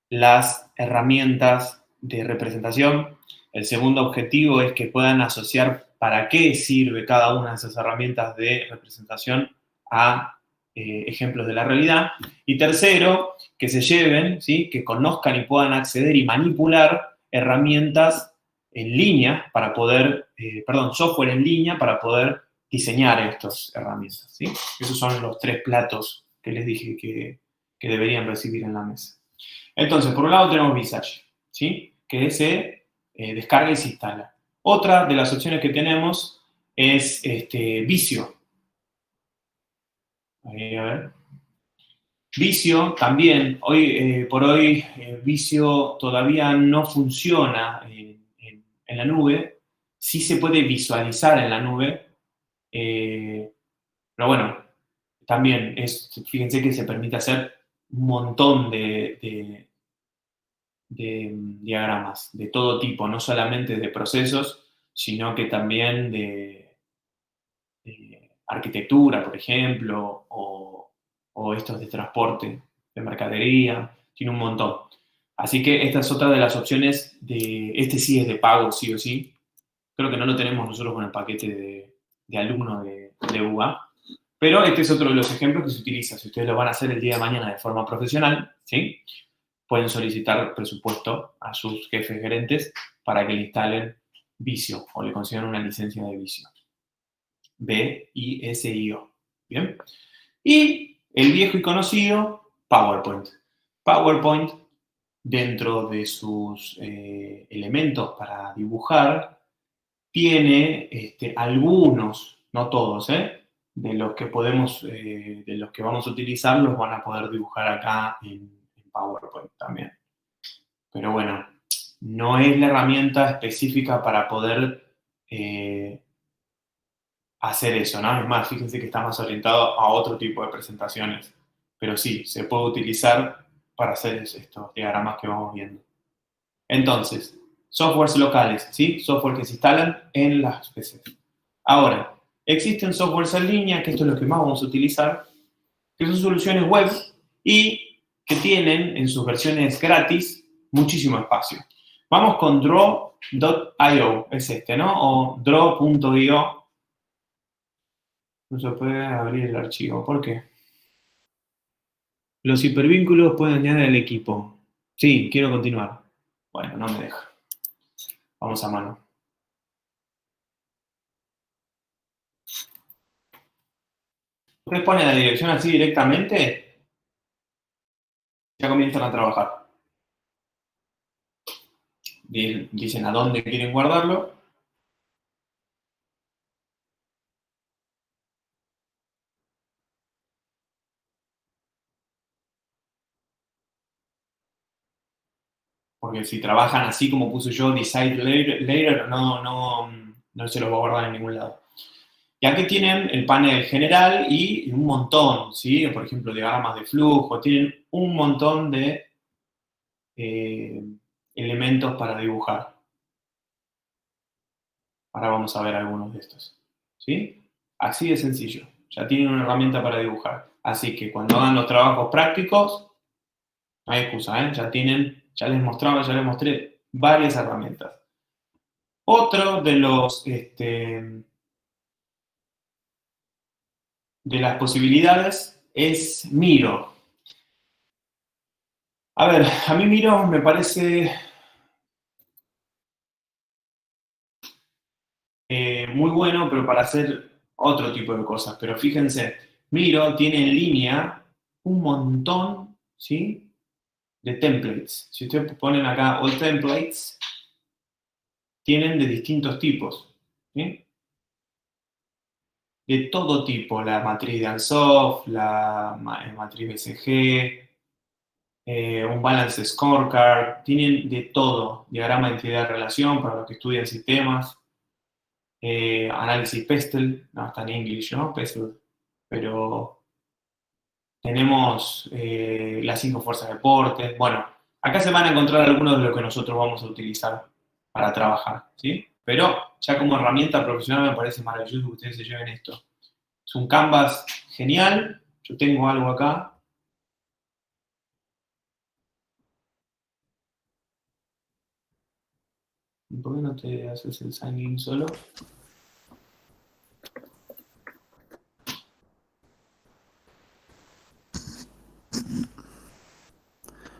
las herramientas de representación. El segundo objetivo es que puedan asociar para qué sirve cada una de esas herramientas de representación a ejemplos de la realidad. Y tercero, que se lleven, ¿sí? Que conozcan y puedan acceder y manipular herramientas en línea para poder, software en línea para poder diseñar estas herramientas, ¿sí? Esos son los 3 platos que les dije que deberían recibir en la mesa. Entonces, por un lado tenemos Visage, ¿sí? Que se descarga y se instala. Otra de las opciones que tenemos es Visio. Ahí, a ver. Visio también, por hoy, Visio todavía no funciona en la nube. Sí se puede visualizar en la nube, pero bueno, también fíjense que se permite hacer un montón de diagramas de todo tipo, no solamente de procesos, sino que también de arquitectura, por ejemplo, o estos de transporte, de mercadería, tiene un montón. Así que esta es otra de las opciones este sí es de pago, sí o sí. Creo que no lo tenemos nosotros con el paquete de alumno de UBA. Pero este es otro de los ejemplos que se utiliza. Si ustedes lo van a hacer el día de mañana de forma profesional, ¿sí? Pueden solicitar presupuesto a sus jefes gerentes para que le instalen Visio o le consigan una licencia de Visio. B-I-S-I-O. ¿Bien? Y el viejo y conocido PowerPoint. PowerPoint, dentro de sus elementos para dibujar, tiene algunos, no todos, de los que podemos, de los que vamos a utilizar, los van a poder dibujar acá en PowerPoint también. Pero bueno, no es la herramienta específica para poder hacer eso, ¿no? Es más, fíjense que está más orientado a otro tipo de presentaciones. Pero sí, se puede utilizar para hacer estos diagramas que vamos viendo. Entonces, softwares locales, ¿sí? Software que se instalan en las PCs. Ahora, existen softwares en línea, que esto es lo que más vamos a utilizar, que son soluciones web y que tienen en sus versiones gratis muchísimo espacio. Vamos con Draw.io, es este, ¿no? O Draw.io. No se puede abrir el archivo. ¿Por qué? Los hipervínculos pueden añadir al equipo. Sí, quiero continuar. Bueno, no me deja. Vamos a mano. Ustedes ponen la dirección así directamente, ya comienzan a trabajar. Dicen a dónde quieren guardarlo. Porque si trabajan así como puse yo, Decide Later, no se los va a guardar en ningún lado. Y aquí tienen el panel general y un montón, ¿sí? Por ejemplo, diagramas de flujo, tienen un montón de elementos para dibujar. Ahora vamos a ver algunos de estos, ¿sí? Así de sencillo. Ya tienen una herramienta para dibujar. Así que cuando hagan los trabajos prácticos, no hay excusa, ¿eh? Ya les mostré varias herramientas. Otro de los de las posibilidades es Miro. A ver, a mí Miro me parece muy bueno, pero para hacer otro tipo de cosas. Pero fíjense, Miro tiene en línea un montón, ¿sí?, de templates. Si ustedes ponen acá All Templates, tienen de distintos tipos, ¿sí? De todo tipo, la matriz de Ansoff, la matriz BCG, un Balance Scorecard, tienen de todo, diagrama de entidad de relación para los que estudian sistemas, análisis Pestel, no está en English, ¿no? Pestel, pero tenemos las 5 fuerzas de deporte. Bueno, acá se van a encontrar algunos de los que nosotros vamos a utilizar para trabajar, ¿sí? Pero ya como herramienta profesional me parece maravilloso que ustedes se lleven esto. Es un canvas genial. Yo tengo algo acá. ¿Por qué no te haces el sign in solo?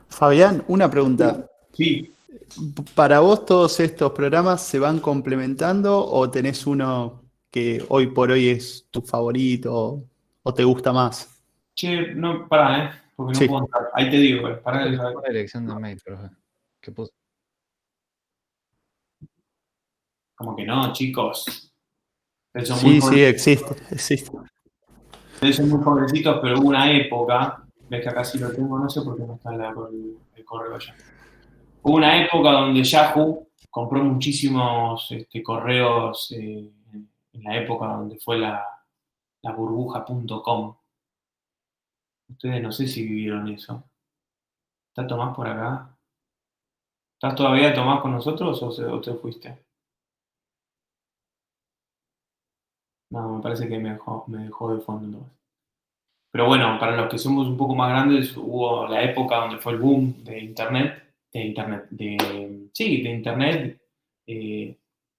Fabián, una pregunta. Sí. ¿Para vos todos estos programas se van complementando o tenés uno que hoy por hoy es tu favorito o te gusta más? Che, no, pará, porque no Sí. puedo entrar. Ahí te digo, pará. La dirección de mail, profe. ¿Qué puso? Como que no, chicos. Ustedes son Sí, muy existe. Ustedes son muy jovencitos, pero hubo una época, ves que acá sí lo tengo, no sé por qué no está el correo allá. Hubo una época donde Yahoo compró muchísimos correos en la época donde fue la burbuja.com. Ustedes no sé si vivieron eso. ¿Está Tomás por acá? ¿Estás todavía, Tomás, con nosotros o te fuiste? No, me parece que me dejó de fondo entonces. Pero bueno, para los que somos un poco más grandes, hubo la época donde fue el boom de Internet.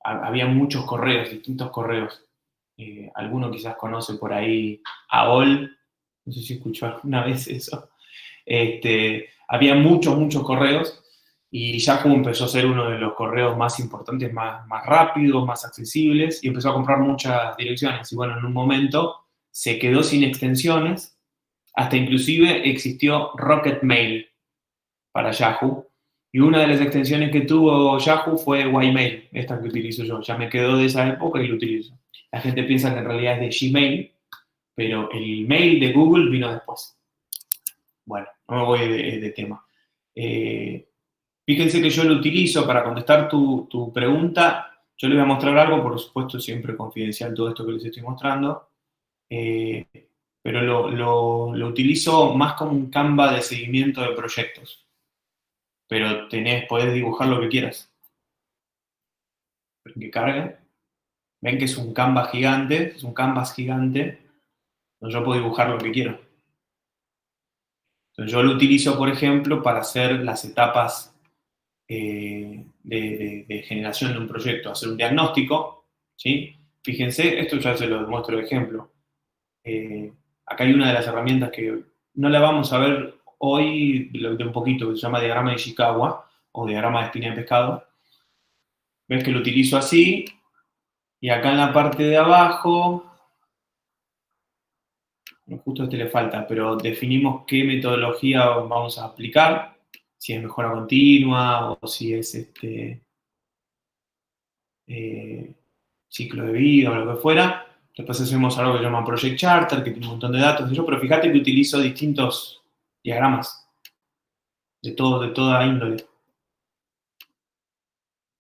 Había muchos correos, distintos correos. Alguno quizás conoce por ahí AOL, no sé si escuchó alguna vez eso. Había muchos correos y Yahoo empezó a ser uno de los correos más importantes, más rápidos, más accesibles y empezó a comprar muchas direcciones. Y bueno, en un momento se quedó sin extensiones, hasta inclusive existió Rocket Mail para Yahoo, Y una de las extensiones que tuvo Yahoo fue Ymail, esta que utilizo yo. Ya me quedó de esa época y lo utilizo. La gente piensa que en realidad es de Gmail, pero el mail de Google vino después. Bueno, no me voy de tema. Fíjense que yo lo utilizo para contestar tu pregunta. Yo les voy a mostrar algo, por supuesto, siempre confidencial todo esto que les estoy mostrando. Pero lo utilizo más como un Canva de seguimiento de proyectos. Pero podés dibujar lo que quieras. Que cargue. Ven que es un canvas gigante, donde yo puedo dibujar lo que quiero. Entonces yo lo utilizo, por ejemplo, para hacer las etapas de generación de un proyecto, hacer un diagnóstico, ¿sí? Fíjense, esto ya se lo muestro de ejemplo. Acá hay una de las herramientas que no la vamos a ver hoy, de un poquito, que se llama diagrama de Ishikawa, o diagrama de espina de pescado. Ves que lo utilizo así, y acá en la parte de abajo, justo le falta, pero definimos qué metodología vamos a aplicar, si es mejora continua, o si es ciclo de vida, o lo que fuera. Después hacemos algo que se llama Project Charter, que tiene un montón de datos, pero fíjate que utilizo distintos diagramas de toda índole.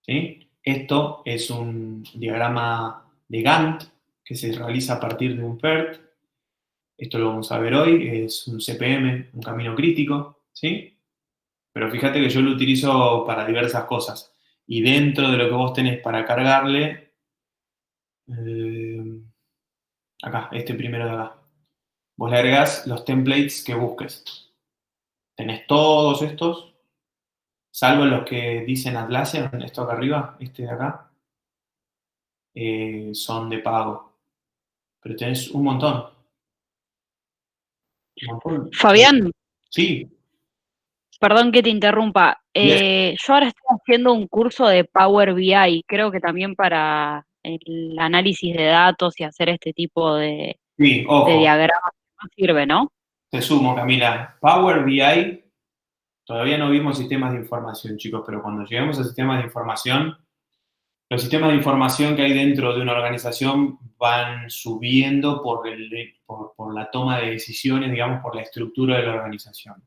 ¿Sí? Esto es un diagrama de Gantt que se realiza a partir de un PERT. Esto lo vamos a ver hoy, es un CPM, un camino crítico, ¿sí? Pero fíjate que yo lo utilizo para diversas cosas. Y dentro de lo que vos tenés para cargarle, acá, primero de acá, vos le agregás los templates que busques. Tenés todos estos, salvo los que dicen Atlassian, esto acá arriba, de acá, son de pago. Pero tenés un montón. Fabián. Sí. Perdón que te interrumpa. Yo ahora estoy haciendo un curso de Power BI, creo que también para el análisis de datos y hacer este tipo de diagramas no sirve, ¿no? Te sumo, Camila. Power BI, todavía no vimos sistemas de información, chicos, pero cuando lleguemos a sistemas de información, los sistemas de información que hay dentro de una organización van subiendo por la toma de decisiones, digamos, por la estructura de la organización.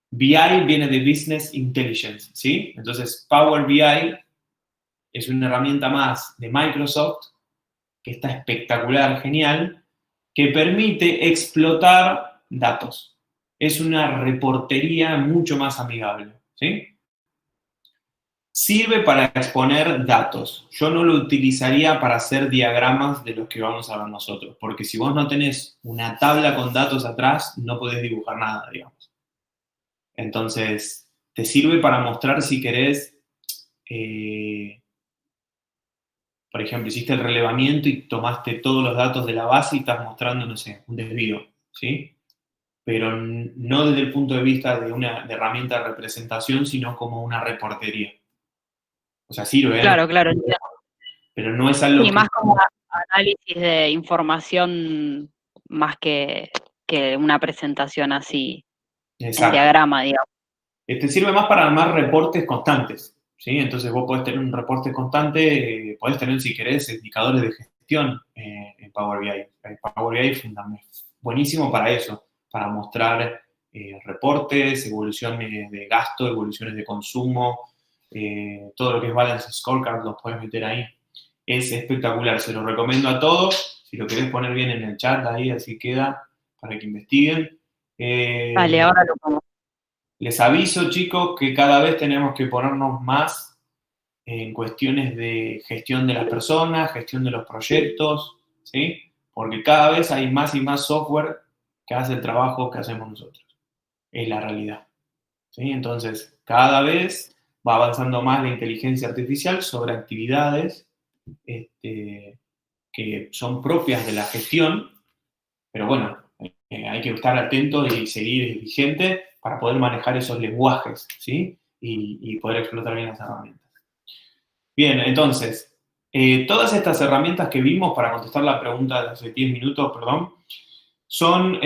BI viene de Business Intelligence, ¿sí? Entonces, Power BI es una herramienta más de Microsoft que está espectacular, genial, que permite explotar datos. Es una reportería mucho más amigable, ¿sí? Sirve para exponer datos. Yo no lo utilizaría para hacer diagramas de los que vamos a ver nosotros, porque si vos no tenés una tabla con datos atrás, no podés dibujar nada, digamos. Entonces, te sirve para mostrar si querés, por ejemplo, hiciste el relevamiento y tomaste todos los datos de la base y estás mostrando, no sé, un desvío, ¿sí? Pero no desde el punto de vista de una herramienta de representación, sino como una reportería. O sea, sirve. Claro. Pero no es algo y más como análisis de información más que una presentación así. Exacto. En diagrama, digamos. Te sirve más para armar reportes constantes, ¿sí? Entonces vos podés tener un reporte constante, podés tener, si querés, indicadores de gestión en Power BI. Power BI es buenísimo para eso, para mostrar reportes, evoluciones de gasto, evoluciones de consumo, todo lo que es Balance Scorecard los puedes meter ahí. Es espectacular, se lo recomiendo a todos. Si lo querés poner bien en el chat ahí, así queda, para que investiguen. Vale, ahora lo pongo. Les aviso, chicos, que cada vez tenemos que ponernos más en cuestiones de gestión de las personas, gestión de los proyectos, ¿sí? Porque cada vez hay más y más software que hace el trabajo que hacemos nosotros. Es la realidad, ¿sí? Entonces, cada vez va avanzando más la inteligencia artificial sobre actividades que son propias de la gestión, pero bueno, hay que estar atentos y seguir vigente para poder manejar esos lenguajes, ¿sí? Y poder explotar bien las herramientas. Bien, entonces, todas estas herramientas que vimos, para contestar la pregunta de hace 10 minutos, perdón, son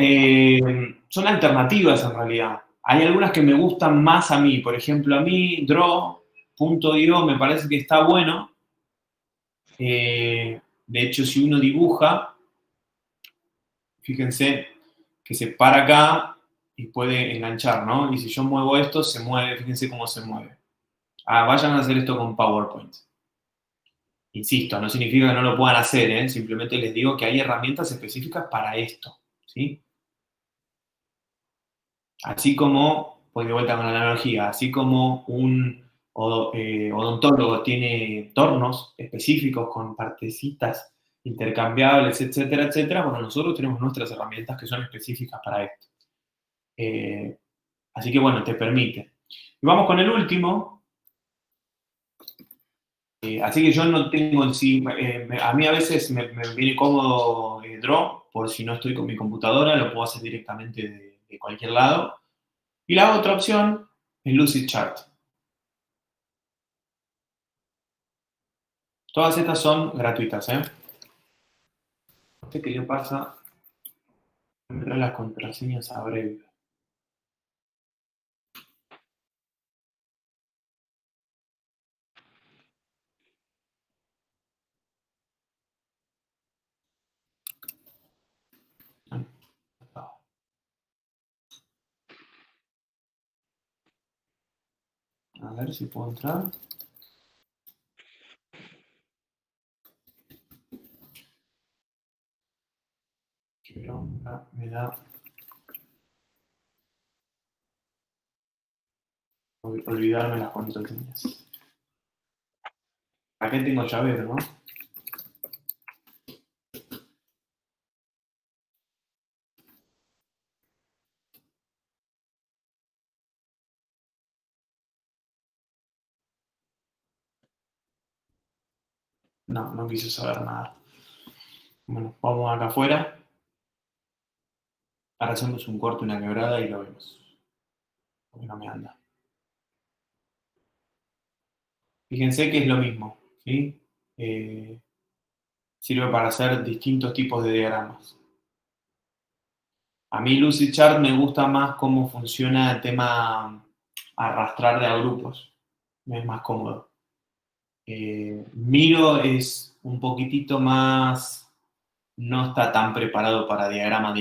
alternativas en realidad. Hay algunas que me gustan más a mí. Por ejemplo, a mí Draw.io me parece que está bueno. De hecho, si uno dibuja, fíjense que se para acá y puede enganchar, ¿no? Y si yo muevo esto, se mueve. Fíjense cómo se mueve. Vayan a hacer esto con PowerPoint. Insisto, no significa que no lo puedan hacer, ¿eh? Simplemente les digo que hay herramientas específicas para esto, ¿sí? Así como, pues de vuelta con la analogía, así como un odontólogo tiene tornos específicos con partecitas intercambiables, etcétera, etcétera, bueno, nosotros tenemos nuestras herramientas que son específicas para esto. Así que bueno, te permite. Y vamos con el último. Así que yo no tengo en sí, a mí a veces me viene cómodo Draw, por si no estoy con mi computadora, lo puedo hacer directamente de cualquier lado. Y la otra opción es Lucidchart. Todas estas son gratuitas, ¿eh? No sé qué le pasa. Me trae las contraseñas a breve. A ver si puedo entrar. Qué bronca me da. Olvidarme las contraseñas. Acá tengo llavero, ¿no? No, no quise saber nada. Bueno, vamos acá afuera. Ahora hacemos un corte, una quebrada y lo vemos. Porque no me anda. Fíjense que es lo mismo, ¿sí? Sirve para hacer distintos tipos de diagramas. A mí Lucidchart me gusta más cómo funciona el tema arrastrar de a grupos. Me es más cómodo. Miro es un poquitito más, no está tan preparado para diagrama.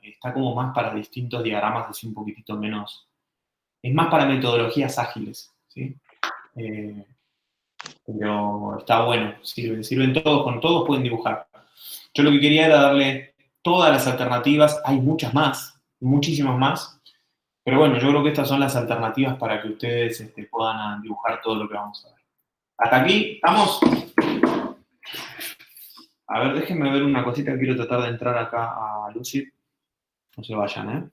Está como más para distintos diagramas, así un poquitito menos. Es más para metodologías ágiles, ¿sí? Pero está bueno, sirven todos, con todos pueden dibujar. Yo lo que quería era darle todas las alternativas, hay muchas más, muchísimas más, pero bueno, yo creo que estas son las alternativas para que ustedes puedan dibujar todo lo que vamos a ver. Hasta aquí, ¿estamos? A ver, déjenme ver una cosita que quiero tratar de entrar acá a Lucid. No se vayan, ¿eh?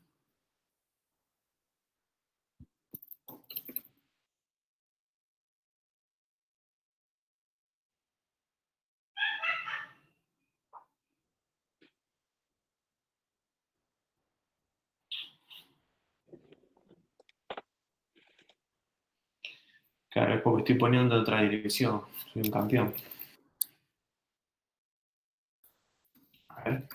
Claro, es porque estoy poniendo otra dirección. Soy un campeón. A ver.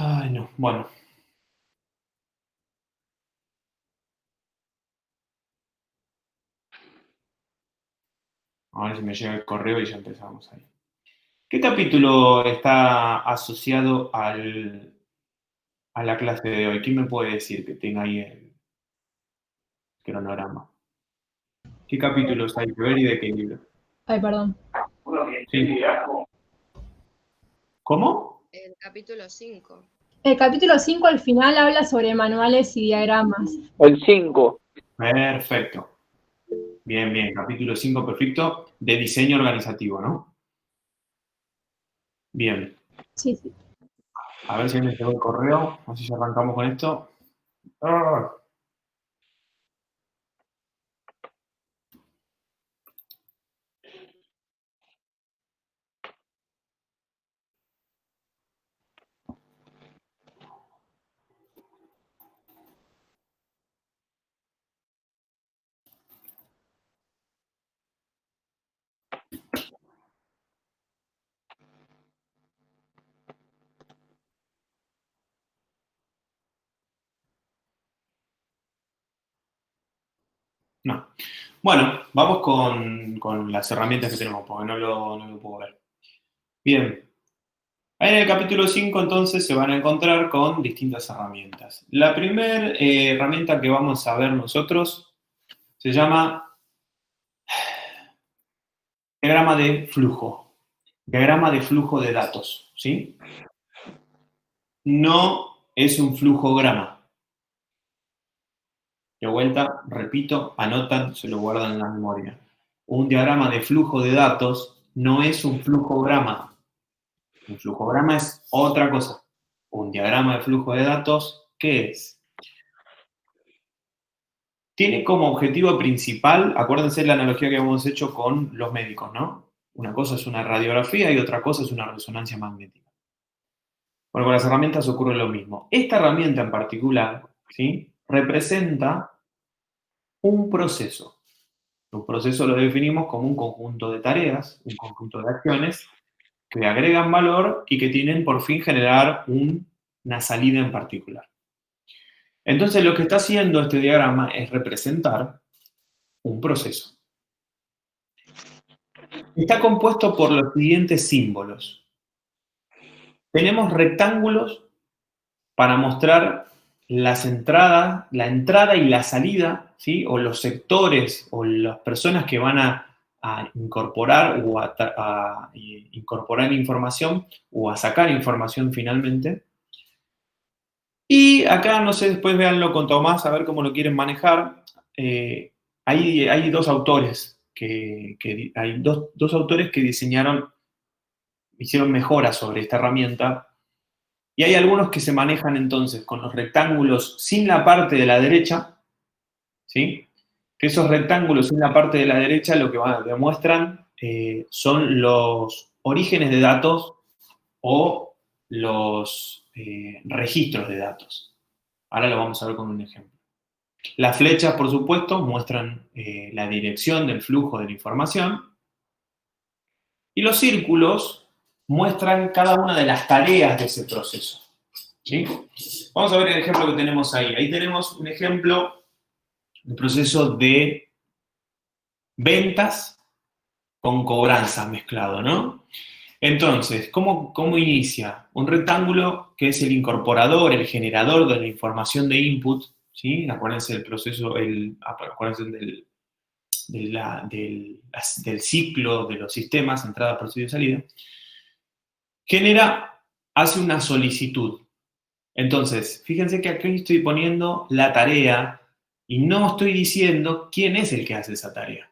Ay, no. Bueno. A ver si me llega el correo y ya empezamos ahí. ¿Qué capítulo está asociado a la clase de hoy? ¿Quién me puede decir que tenga ahí el cronograma? ¿Qué capítulos hay que ver y de qué libro? Ay, perdón. Sí. ¿Cómo? El capítulo 5. El capítulo 5 al final habla sobre manuales y diagramas. El 5. Perfecto. Bien, bien. Capítulo 5, perfecto. De diseño organizativo, ¿no? Bien. Sí, sí. A ver si me llegó el correo. Así ya arrancamos con esto. ¡Ah! No. Bueno, vamos con las herramientas que tenemos, porque no lo puedo ver. Bien. Ahí en el capítulo 5, entonces, se van a encontrar con distintas herramientas. La primera herramienta que vamos a ver nosotros se llama diagrama de flujo. Diagrama de flujo de datos, ¿sí? No es un flujograma. De vuelta, repito, anotan, se lo guardan en la memoria. Un diagrama de flujo de datos no es un flujograma. Un flujograma es otra cosa. Un diagrama de flujo de datos, ¿qué es? Tiene como objetivo principal, acuérdense la analogía que hemos hecho con los médicos, ¿no? Una cosa es una radiografía y otra cosa es una resonancia magnética. Bueno, con las herramientas ocurre lo mismo. Esta herramienta en particular, ¿sí?, representa un proceso. Un proceso lo definimos como un conjunto de tareas, un conjunto de acciones que agregan valor y que tienen por fin generar una salida en particular. Entonces, lo que está haciendo este diagrama es representar un proceso. Está compuesto por los siguientes símbolos. Tenemos rectángulos para mostrar la entrada y la salida, ¿sí?, o los sectores o las personas que van a incorporar o a incorporar información o a sacar información finalmente. Y acá, no sé, después véanlo con Tomás, a ver cómo lo quieren manejar. Hay dos autores hay dos autores que hicieron mejoras sobre esta herramienta. Y hay algunos que se manejan entonces con los rectángulos sin la parte de la derecha, ¿sí? Que esos rectángulos sin la parte de la derecha lo que demuestran son los orígenes de datos o los registros de datos. Ahora lo vamos a ver con un ejemplo. Las flechas, por supuesto, muestran la dirección del flujo de la información. Y los círculos muestran cada una de las tareas de ese proceso, ¿sí? Vamos a ver el ejemplo que tenemos ahí. Ahí tenemos un ejemplo de proceso de ventas con cobranza mezclado, ¿no? Entonces, ¿cómo inicia? Un rectángulo que es el incorporador, el generador de la información de input, ¿sí? Acuérdense del proceso, acuérdense del ciclo de los sistemas, entrada, proceso y salida. Hace una solicitud. Entonces, fíjense que aquí estoy poniendo la tarea y no estoy diciendo quién es el que hace esa tarea.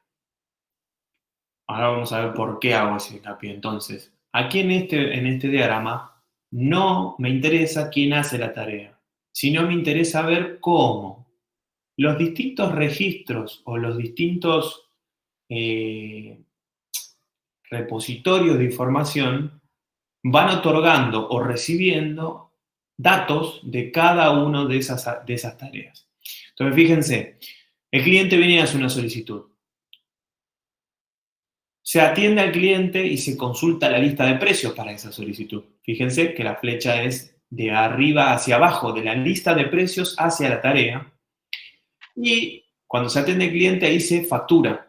Ahora vamos a ver por qué hago ese hincapié. Entonces, aquí en este diagrama no me interesa quién hace la tarea, sino me interesa ver cómo los distintos registros o los distintos repositorios de información van otorgando o recibiendo datos de cada una de esas tareas. Entonces, fíjense, el cliente viene y hace una solicitud. Se atiende al cliente y se consulta la lista de precios para esa solicitud. Fíjense que la flecha es de arriba hacia abajo, de la lista de precios hacia la tarea. Y cuando se atiende al cliente, ahí se factura.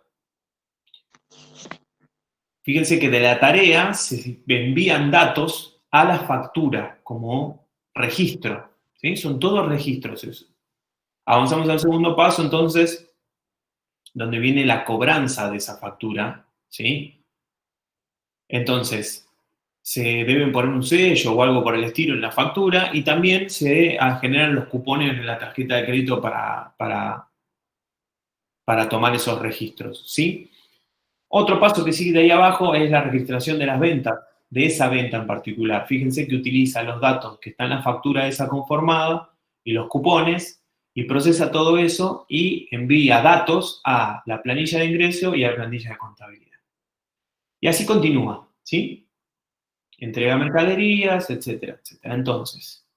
Fíjense que de la tarea se envían datos a la factura como registro, ¿sí? Son todos registros eso. Avanzamos al segundo paso, entonces, donde viene la cobranza de esa factura, ¿sí? Entonces, se deben poner un sello o algo por el estilo en la factura y también se generan los cupones en la tarjeta de crédito para tomar esos registros, ¿sí? Otro paso que sigue de ahí abajo es la registración de las ventas, de esa venta en particular. Fíjense que utiliza los datos que están en la factura esa conformada y los cupones y procesa todo eso y envía datos a la planilla de ingreso y a la planilla de contabilidad. Y así continúa, ¿sí? Entrega mercaderías, etcétera, etcétera. Entonces,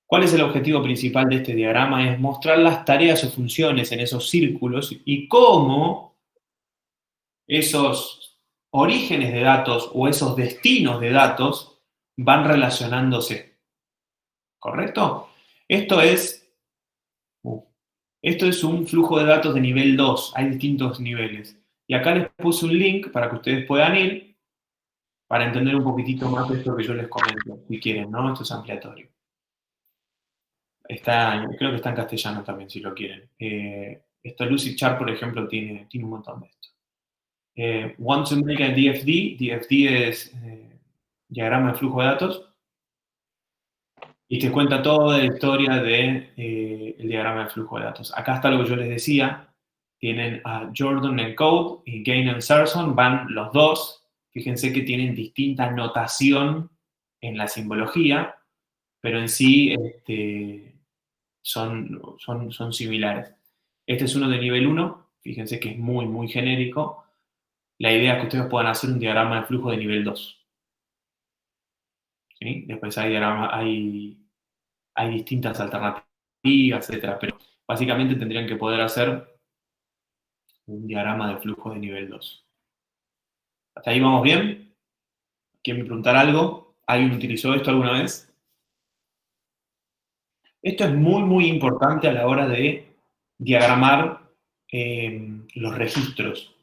¿cuál es el objetivo principal de este diagrama? Es mostrar las tareas o funciones en esos círculos y cómo esos orígenes de datos o esos destinos de datos van relacionándose. ¿Correcto? Esto es Esto es un flujo de datos de nivel 2, hay distintos niveles. Y acá les puse un link para que ustedes puedan ir para entender un poquitito más de esto que yo les comento, si quieren, ¿no? Esto es ampliatorio. Creo que está en castellano también, si lo quieren. Esto Lucidchart, por ejemplo, tiene un montón de esto. Want to make a DFD. DFD es diagrama de flujo de datos. Y te cuenta toda la historia del diagrama de flujo de datos. Acá está lo que yo les decía. Tienen a Jordan and Code y Gain and Sarson, van los dos. Fíjense que tienen distinta notación en la simbología, pero en sí son similares. Este es uno de nivel 1. Fíjense que es muy, muy genérico. La idea es que ustedes puedan hacer un diagrama de flujo de nivel 2. ¿Sí? Después hay distintas alternativas, etcétera, pero básicamente tendrían que poder hacer un diagrama de flujo de nivel 2. ¿Hasta ahí vamos bien? ¿Quieren preguntar algo? ¿Alguien utilizó esto alguna vez? Esto es muy, muy importante a la hora de diagramar los registros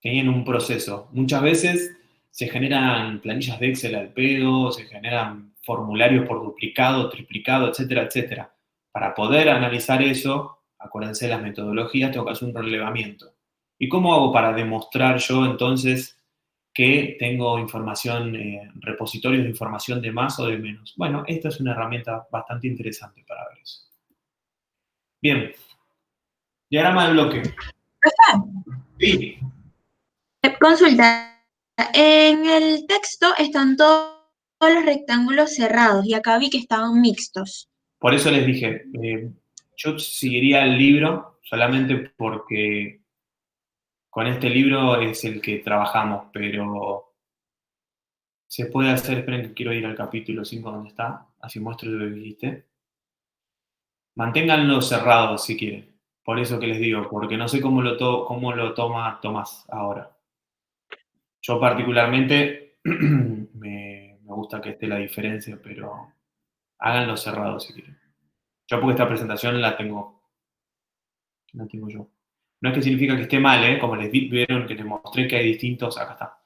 en un proceso. Muchas veces se generan planillas de Excel al pedo, se generan formularios por duplicado, triplicado, etcétera, etcétera. Para poder analizar eso, acuérdense de las metodologías, tengo que hacer un relevamiento. ¿Y cómo hago para demostrar yo entonces que tengo información, repositorios de información de más o de menos? Bueno, esta es una herramienta bastante interesante para ver eso. Bien. Diagrama de bloque. Sí. Consulta. En el texto están todos los rectángulos cerrados y acá vi que estaban mixtos. Por eso les dije, yo seguiría el libro solamente porque con este libro es el que trabajamos, pero se puede hacer, esperen que quiero ir al capítulo 5 donde está, así muestro lo que dijiste. Manténganlo cerrado si quieren, por eso que les digo, porque no sé cómo lo toma Tomás ahora. Yo particularmente me gusta que esté la diferencia, pero háganlo cerrado si quieren. Yo porque esta presentación la tengo yo. No es que significa que esté mal, como les vieron que les mostré que hay distintos, acá está.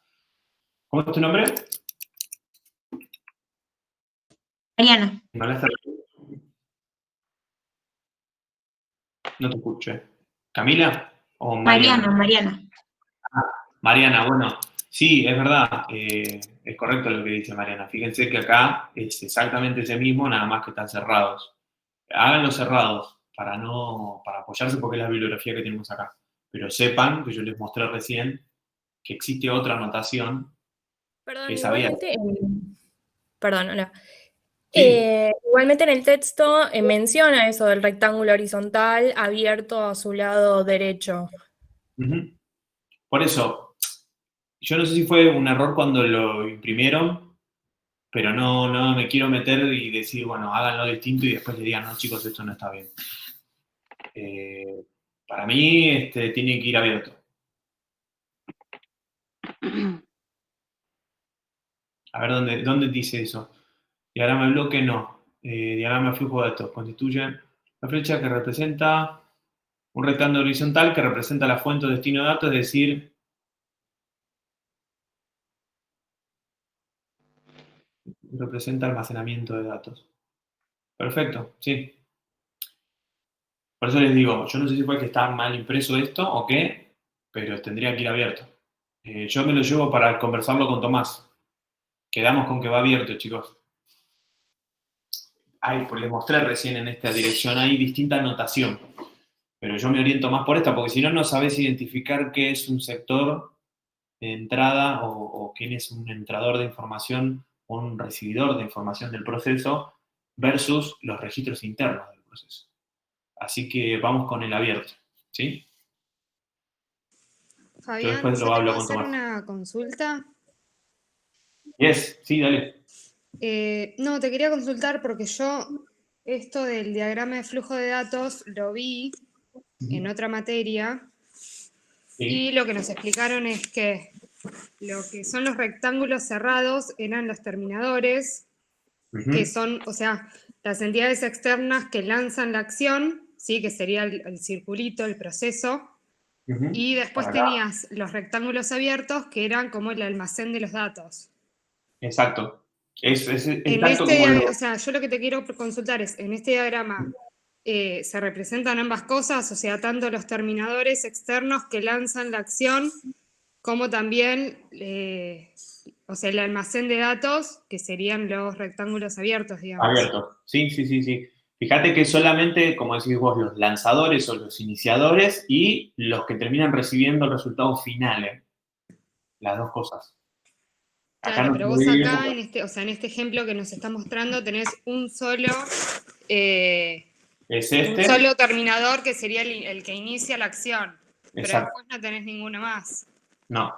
¿Cómo es tu nombre? Mariana. No te escuché. ¿Camila o Mariana? Mariana. Mariana, bueno, sí, es verdad, es correcto lo que dice Mariana. Fíjense que acá es exactamente ese mismo, nada más que están cerrados. Háganlos cerrados para apoyarse porque es la bibliografía que tenemos acá. Pero sepan que yo les mostré recién que existe otra notación que es abierta. Perdón, hola. Sí. Igualmente en el texto menciona eso del rectángulo horizontal abierto a su lado derecho. Uh-huh. Por eso, yo no sé si fue un error cuando lo imprimieron, pero no me quiero meter y decir, bueno, háganlo distinto y después le digan, no, chicos, esto no está bien. Para mí, tiene que ir abierto. A ver, ¿dónde dice eso? Diagrama de bloque, no. Diagrama de flujo de datos. Constituye la flecha que representa un rectángulo horizontal que representa la fuente o destino de datos, es decir, representa almacenamiento de datos. Perfecto, sí. Por eso les digo, yo no sé si fue que está mal impreso esto o qué, pero tendría que ir abierto. Yo me lo llevo para conversarlo con Tomás. Quedamos con que va abierto, chicos. Pues les mostré recién en esta dirección, hay distinta notación. Pero yo me oriento más por esta, porque si no, no sabes identificar qué es un sector de entrada o quién es un entrador de información o un recibidor de información del proceso versus los registros internos del proceso. Así que vamos con el abierto, ¿sí? Fabián, yo después lo hablo con hacer Tomás. una consulta? Yes, sí, dale. No, te quería consultar porque yo esto del diagrama de flujo de datos lo vi en otra materia y lo que nos explicaron es que lo que son los rectángulos cerrados eran los terminadores, que son, o sea, las entidades externas que lanzan la acción ¿sí? Que sería el circulito, el proceso. Ujú. Y después Por acá. tenías los rectángulos abiertos, que eran como el almacén de los datos. Exacto. Es En tanto este, como o sea, yo lo que te quiero consultar es, en este diagrama, ¿se representan ambas cosas? O sea, tanto los terminadores externos que lanzan la acción, como también, o sea, el almacén de datos, que serían los rectángulos abiertos, digamos. abierto. Sí. Fíjate que solamente, como decís vos, los lanzadores o los iniciadores y los que terminan recibiendo el resultado final. Las dos cosas. Acá Claro, no pero se vos divide acá, por- en este, o sea, en este ejemplo que nos estás mostrando, tenés un solo es un solo terminador que sería el que inicia la acción, pero Exacto. después no tenés ninguno más. No.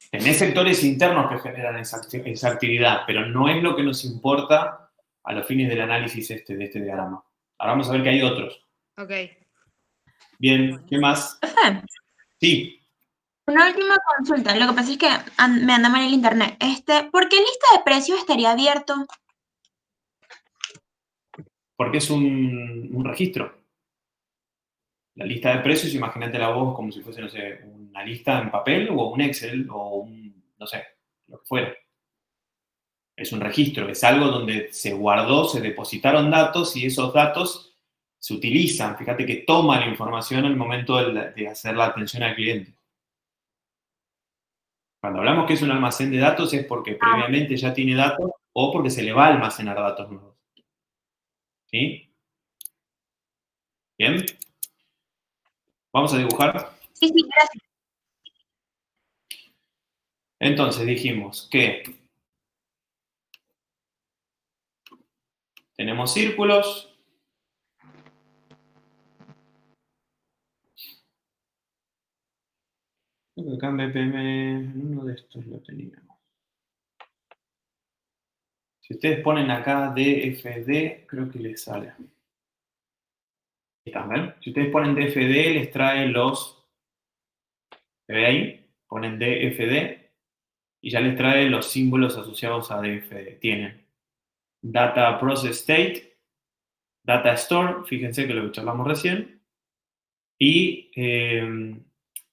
Tenés sectores internos que generan esa actividad, pero no es lo que nos importa a los fines del análisis de este diagrama. Ahora vamos a ver que hay otros. Ok. Bien, ¿qué más? Profe, Sí, una última consulta. Lo que pasa es que me anda mal el internet. ¿Por qué lista de precios estaría abierto? porque es un registro. La lista de precios, imagínate la voz como si fuese, no sé, una lista en papel o un Excel o no sé, lo que fuera. Es un registro, es algo donde se guardó, se depositaron datos y esos datos se utilizan. Fíjate que toma la información al momento de hacer la atención al cliente. Cuando hablamos que es un almacén de datos es porque previamente ya tiene datos o porque se le va a almacenar datos nuevos. ¿Sí? Bien. Vamos a dibujar. Sí, gracias. Entonces dijimos que tenemos círculos. Creo que acá en BPM, en uno de estos lo teníamos. Si ustedes ponen acá DFD, creo que les sale. Ahí está, ¿ven? Si ustedes ponen DFD, les trae los... ¿Se ve ahí? Ponen DFD y ya les trae los símbolos asociados a DFD. Tienen Data Process State, Data Store, fíjense que lo que charlamos recién, y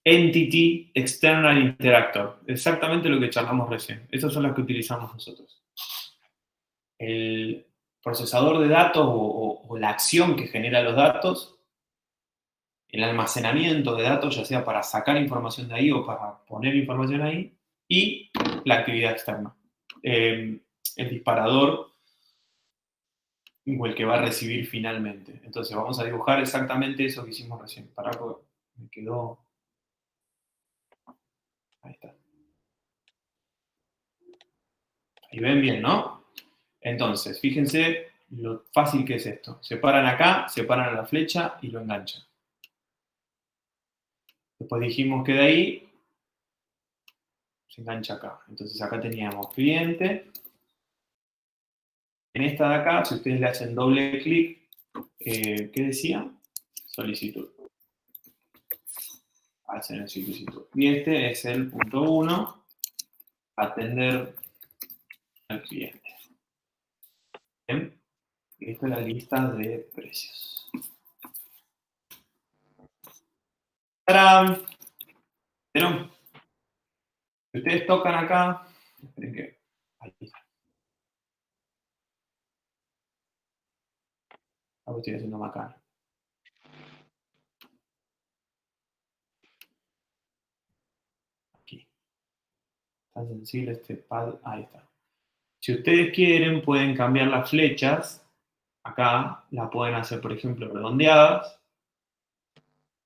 Entity External Interactor, exactamente lo que charlamos recién. Esas son las que utilizamos nosotros. El procesador de datos o la acción que genera los datos, el almacenamiento de datos, ya sea para sacar información de ahí o para poner información ahí, y la actividad externa. El disparador o el que va a recibir finalmente. Entonces vamos a dibujar exactamente eso que hicimos recién. Pará, porque me quedó... Ahí está. Ahí ven bien, ¿no? Entonces, fíjense lo fácil que es esto. Separan acá, separan a la flecha y lo enganchan. Después dijimos que de ahí se engancha acá. Entonces acá teníamos cliente. En esta de acá, si ustedes le hacen doble clic, ¿qué decía? Solicitud. Hacen el solicitud. Y este es el punto 1, atender al cliente. Bien. Y esta es la lista de precios. ¡Tarán! ¿Vieron? Si ustedes tocan acá, esperen que... Ahí está. Ahora estoy haciendo macana. Aquí. Tan sensible este pad. Ahí está. Si ustedes quieren, pueden cambiar las flechas. Acá las pueden hacer, por ejemplo, redondeadas.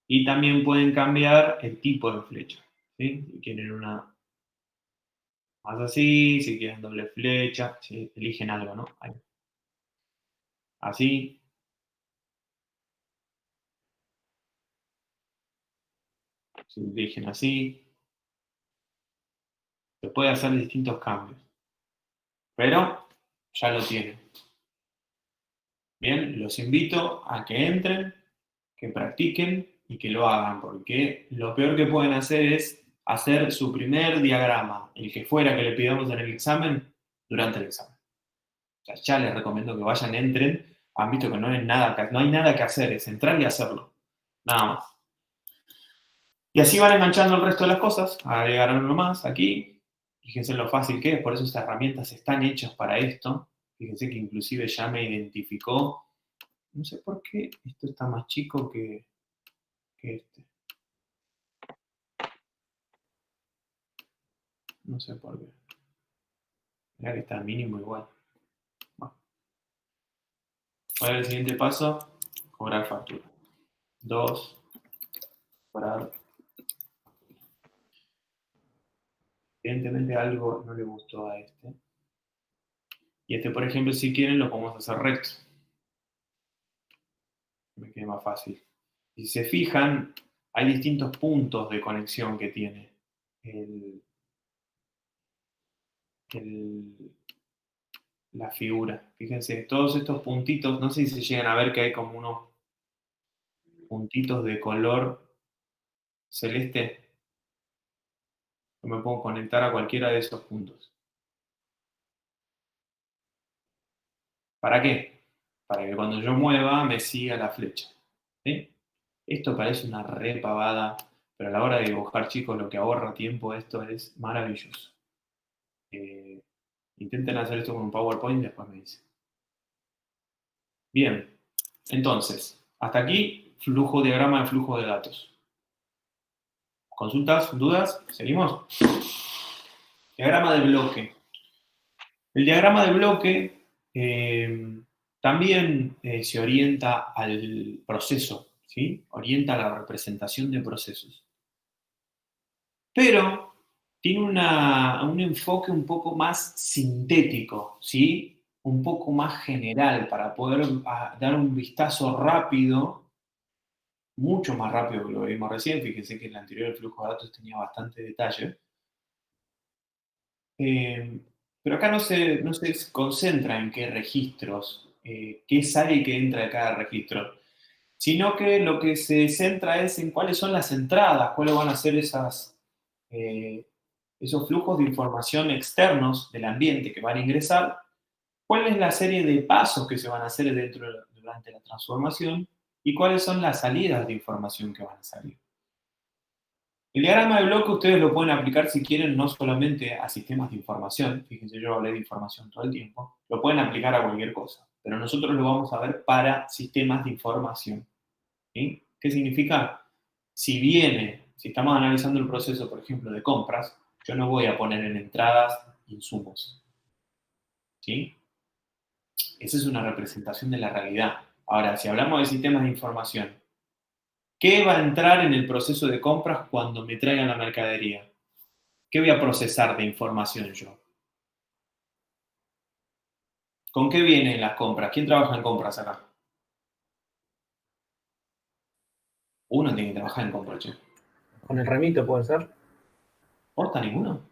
Y también pueden cambiar el tipo de flecha. ¿Sí? Si quieren una más así, si quieren doble flecha, si eligen algo, ¿no? Ahí. Así. Si eligen así. Se puede hacer distintos cambios. Pero ya lo tienen. Bien, los invito a que entren, que practiquen y que lo hagan, porque lo peor que pueden hacer es hacer su primer diagrama, el que fuera que le pidamos en el examen, durante el examen. O sea, ya les recomiendo que vayan, entren, han visto que no hay nada que hacer, es entrar y hacerlo. Nada más. Y así van enganchando el resto de las cosas, agregarán uno más aquí. Fíjense lo fácil que es, por eso estas herramientas están hechas para esto. Fíjense que inclusive ya me identificó. No sé por qué esto está más chico que este. No sé por qué. Mirá que está mínimo igual. Bueno. Ahora el siguiente paso, cobrar factura. 2, cobrar. Evidentemente algo no le gustó a este. Y este, por ejemplo, si quieren, lo podemos hacer recto. Me quede más fácil. Y si se fijan, hay distintos puntos de conexión que tiene la figura. Fíjense, todos estos puntitos, no sé si se llegan a ver que hay como unos puntitos de color celeste. Yo me puedo conectar a cualquiera de esos puntos. ¿Para qué? Para que cuando yo mueva me siga la flecha. ¿Sí? Esto parece una re pavada, pero a la hora de dibujar, chicos, lo que ahorra tiempo esto es maravilloso. Intenten hacer esto con un PowerPoint y después me dicen. Bien, entonces, hasta aquí, diagrama de flujo de datos. ¿Consultas? ¿Dudas? ¿Seguimos? Diagrama de bloque. El diagrama de bloque también se orienta al proceso, ¿sí? Orienta a la representación de procesos. Pero tiene un enfoque un poco más sintético, ¿sí? Un poco más general para poder dar un vistazo rápido, mucho más rápido que lo vimos recién. Fíjense que en el anterior el flujo de datos tenía bastante detalle. Pero acá no se concentra en qué registros, qué sale y qué entra de cada registro, sino que lo que se centra es en cuáles son las entradas, cuáles van a ser esos flujos de información externos del ambiente que van a ingresar, cuál es la serie de pasos que se van a hacer durante la transformación y cuáles son las salidas de información que van a salir. El diagrama de bloque ustedes lo pueden aplicar si quieren no solamente a sistemas de información, fíjense, yo hablé de información todo el tiempo, lo pueden aplicar a cualquier cosa, pero nosotros lo vamos a ver para sistemas de información. ¿Sí? ¿Qué significa? Si estamos analizando el proceso, por ejemplo, de compras, yo no voy a poner en entradas insumos. ¿Sí? Esa es una representación de la realidad. Ahora, si hablamos de sistemas de información, ¿qué va a entrar en el proceso de compras cuando me traigan la mercadería? ¿Qué voy a procesar de información yo? ¿Con qué vienen las compras? ¿Quién trabaja en compras acá? Uno tiene que trabajar en compras, che. ¿Con el remito puede ser? ¿Porta ninguno?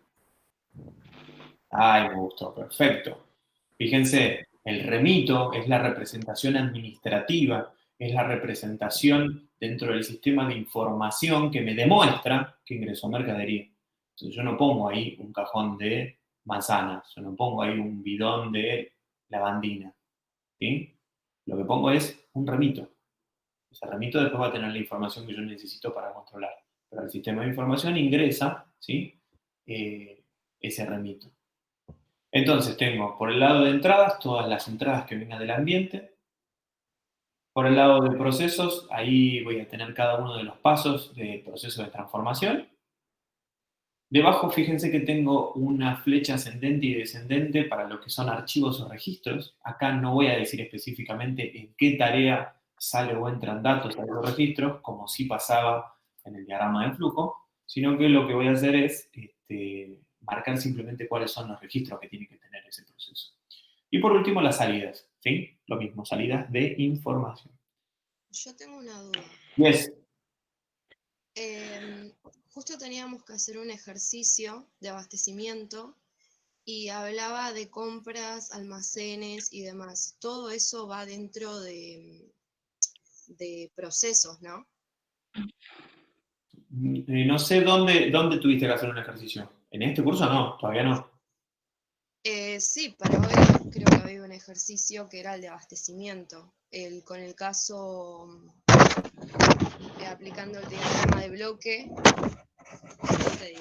Ay, me gustó, perfecto. Fíjense, el remito es la representación administrativa, es la representación dentro del sistema de información que me demuestra que ingresó mercadería. Entonces yo no pongo ahí un cajón de manzanas, yo no pongo ahí un bidón de lavandina, ¿sí? Lo que pongo es un remito. Ese remito después va a tener la información que yo necesito para controlar. Pero el sistema de información ingresa, ¿sí? Ese remito. Entonces tengo por el lado de entradas, todas las entradas que vengan del ambiente. Por el lado de procesos, ahí voy a tener cada uno de los pasos del proceso de transformación. Debajo, fíjense que tengo una flecha ascendente y descendente para lo que son archivos o registros. Acá no voy a decir específicamente en qué tarea sale o entran datos a los registros, como sí pasaba en el diagrama de flujo, sino que lo que voy a hacer es marcar simplemente cuáles son los registros que tiene que tener ese proceso. Y por último, las salidas, ¿sí? Lo mismo, salidas de información. Yo tengo una duda. Yes. Justo teníamos que hacer un ejercicio de abastecimiento y hablaba de compras, almacenes y demás. Todo eso va dentro de procesos, ¿no? No sé dónde tuviste que hacer un ejercicio. ¿En este curso no? Todavía no. Sí, para hoy creo que había un ejercicio que era el de abastecimiento. Con el caso, aplicando el diagrama de bloque, te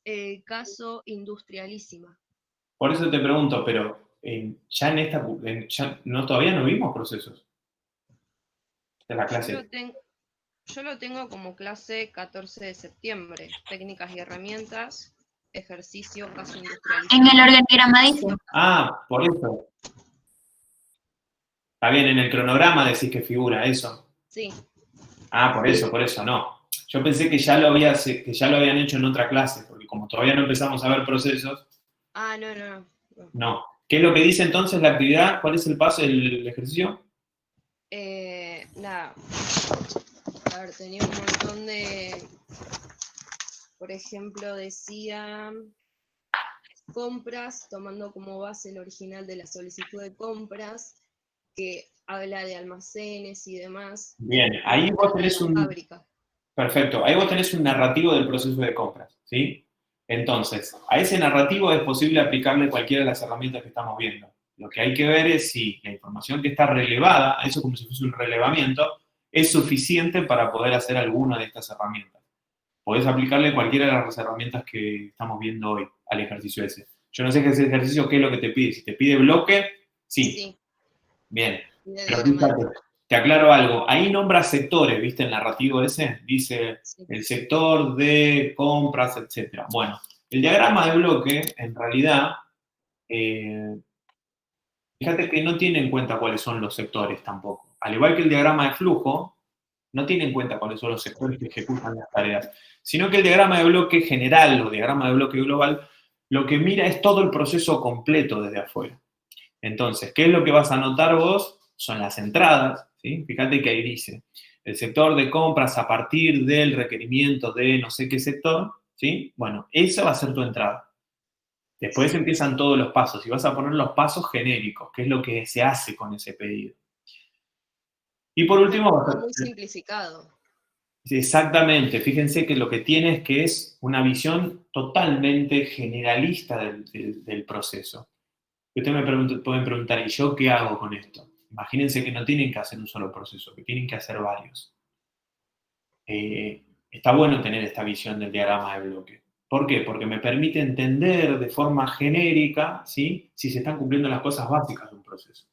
digo. Caso industrialísima. Por eso te pregunto, pero ya en esta, todavía no vimos procesos de la clase. Yo lo tengo como clase 14 de septiembre, técnicas y herramientas, ejercicio, caso industrialísima. En el organigrama dice. Ah, por eso. Está bien, en el cronograma decís que figura eso. Sí. Ah, por eso, no. Yo pensé que ya lo habían hecho en otra clase, porque como todavía no empezamos a ver procesos. Ah, no. No. ¿Qué es lo que dice entonces la actividad? ¿Cuál es el paso del ejercicio? Nada. A ver, tenía un montón de... Por ejemplo, decía compras, tomando como base el original de la solicitud de compras, que habla de almacenes y demás. Bien, ahí vos tenés Perfecto, ahí vos tenés un narrativo del proceso de compras, ¿sí? Entonces, a ese narrativo es posible aplicarle cualquiera de las herramientas que estamos viendo. Lo que hay que ver es si la información que está relevada, eso como si fuese un relevamiento, es suficiente para poder hacer alguna de estas herramientas. Podés aplicarle cualquiera de las herramientas que estamos viendo hoy al ejercicio ese. Yo no sé qué es ese ejercicio, qué es lo que te pide. Si te pide bloque, sí. Bien. Pero fíjate, te aclaro algo. Ahí nombra sectores, ¿viste? El narrativo ese dice el sector de compras, etc. Bueno, el diagrama de bloque, en realidad, fíjate que no tiene en cuenta cuáles son los sectores tampoco. Al igual que el diagrama de flujo, no tiene en cuenta cuáles son los sectores que ejecutan las tareas, sino que el diagrama de bloque general o diagrama de bloque global lo que mira es todo el proceso completo desde afuera. Entonces, ¿qué es lo que vas a notar vos? Son las entradas, ¿sí? Fíjate que ahí dice, el sector de compras a partir del requerimiento de no sé qué sector, ¿sí? Bueno, esa va a ser tu entrada. Después empiezan todos los pasos y vas a poner los pasos genéricos, que es lo que se hace con ese pedido. Y por último... Muy simplificado. Exactamente, fíjense que lo que tiene es que es una visión totalmente generalista del proceso. Ustedes pueden preguntar, ¿y yo qué hago con esto? Imagínense que no tienen que hacer un solo proceso, que tienen que hacer varios. Está bueno tener esta visión del diagrama de bloque. ¿Por qué? Porque me permite entender de forma genérica, ¿sí?, si se están cumpliendo las cosas básicas de un proceso.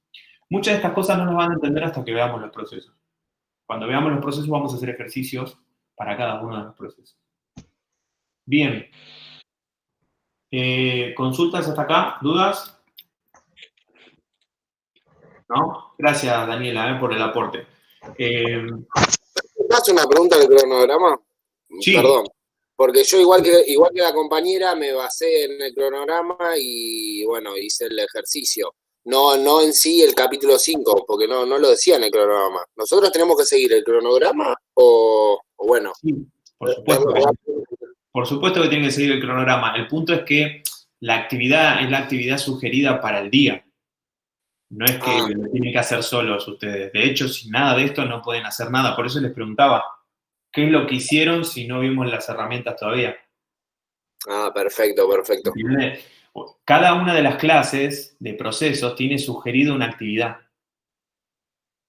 Muchas de estas cosas no nos van a entender hasta que veamos los procesos. Cuando veamos los procesos vamos a hacer ejercicios para cada uno de los procesos. Bien. ¿Consultas hasta acá? ¿Dudas? ¿No? Gracias, Daniela, por el aporte. ¿Te hace una pregunta del cronograma? Sí. Perdón. Porque yo, igual que la compañera, me basé en el cronograma y, bueno, hice el ejercicio. No en sí el capítulo 5, porque no lo decía en el cronograma. ¿Nosotros tenemos que seguir el cronograma o bueno? Sí, por supuesto que tienen que seguir el cronograma. El punto es que la actividad es la actividad sugerida para el día. No es que lo tienen que hacer solos ustedes. De hecho, sin nada de esto no pueden hacer nada. Por eso les preguntaba, ¿qué es lo que hicieron si no vimos las herramientas todavía? Ah, perfecto. Cada una de las clases de procesos tiene sugerido una actividad.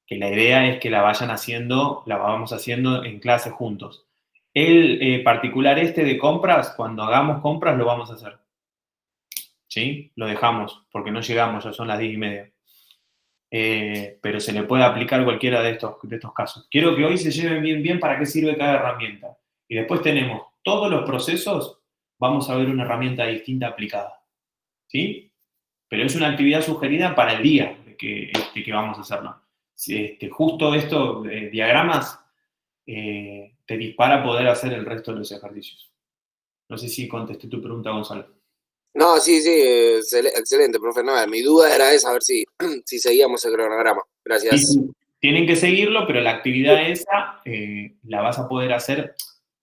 Que la idea es que la vamos haciendo en clase juntos. El particular de compras, cuando hagamos compras lo vamos a hacer. ¿Sí? Lo dejamos, porque no llegamos, ya son las 10:30. Pero se le puede aplicar cualquiera de estos casos. Quiero que hoy se lleven bien para qué sirve cada herramienta. Y después tenemos todos los procesos, vamos a ver una herramienta distinta aplicada. ¿Sí? Pero es una actividad sugerida para el día que vamos a hacerlo. Justo estos diagramas te dispara a poder hacer el resto de los ejercicios. No sé si contesté tu pregunta, Gonzalo. No, sí, excelente, profe. No, mi duda era esa, a ver si seguíamos el cronograma. Gracias. Sí, tienen que seguirlo, pero la actividad esa la vas a poder hacer,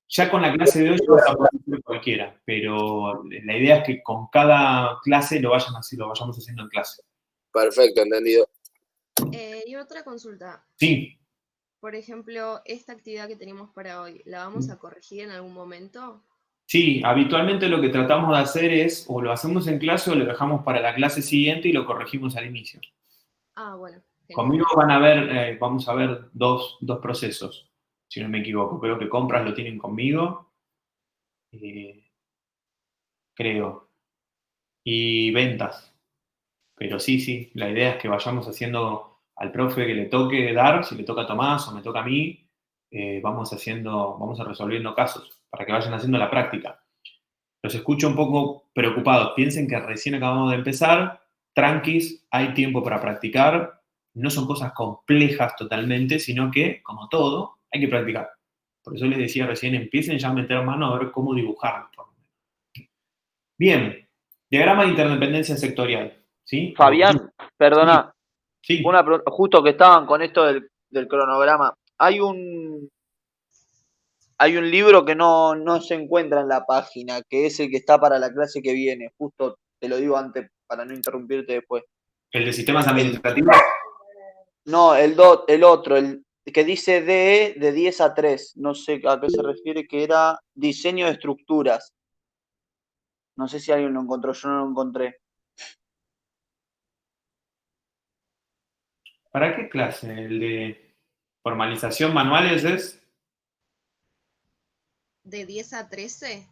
ya con la clase de hoy vas a poder hacer cualquiera, pero la idea es que con cada clase lo vayamos haciendo en clase. Perfecto, entendido. Y otra consulta. Sí. Por ejemplo, esta actividad que tenemos para hoy, ¿la vamos a corregir en algún momento? Sí, habitualmente lo que tratamos de hacer es, o lo hacemos en clase o lo dejamos para la clase siguiente y lo corregimos al inicio. Ah, bueno. Conmigo vamos a ver dos procesos, si no me equivoco. Creo que compras lo tienen conmigo, creo, y ventas. Pero sí, la idea es que vayamos haciendo al profe que le toque dar, si le toca a Tomás o me toca a mí, vamos resolviendo casos para que vayan haciendo la práctica. Los escucho un poco preocupados. Piensen que recién acabamos de empezar, tranquis, hay tiempo para practicar. No son cosas complejas totalmente, sino que, como todo, hay que practicar. Por eso les decía recién, empiecen ya a meter mano a ver cómo dibujar. Bien, diagrama de interdependencia sectorial. ¿Sí? Fabián, perdona. Sí. Una pregunta, justo que estaban con esto del cronograma. Hay un libro que no se encuentra en la página, que es el que está para la clase que viene. Justo te lo digo antes para no interrumpirte después. ¿El de sistemas administrativos? No, el otro, el que dice DE de 10 a 3. No sé a qué se refiere, que era diseño de estructuras. No sé si alguien lo encontró, yo no lo encontré. ¿Para qué clase? ¿El de formalización manuales es? ¿De 10 a 13?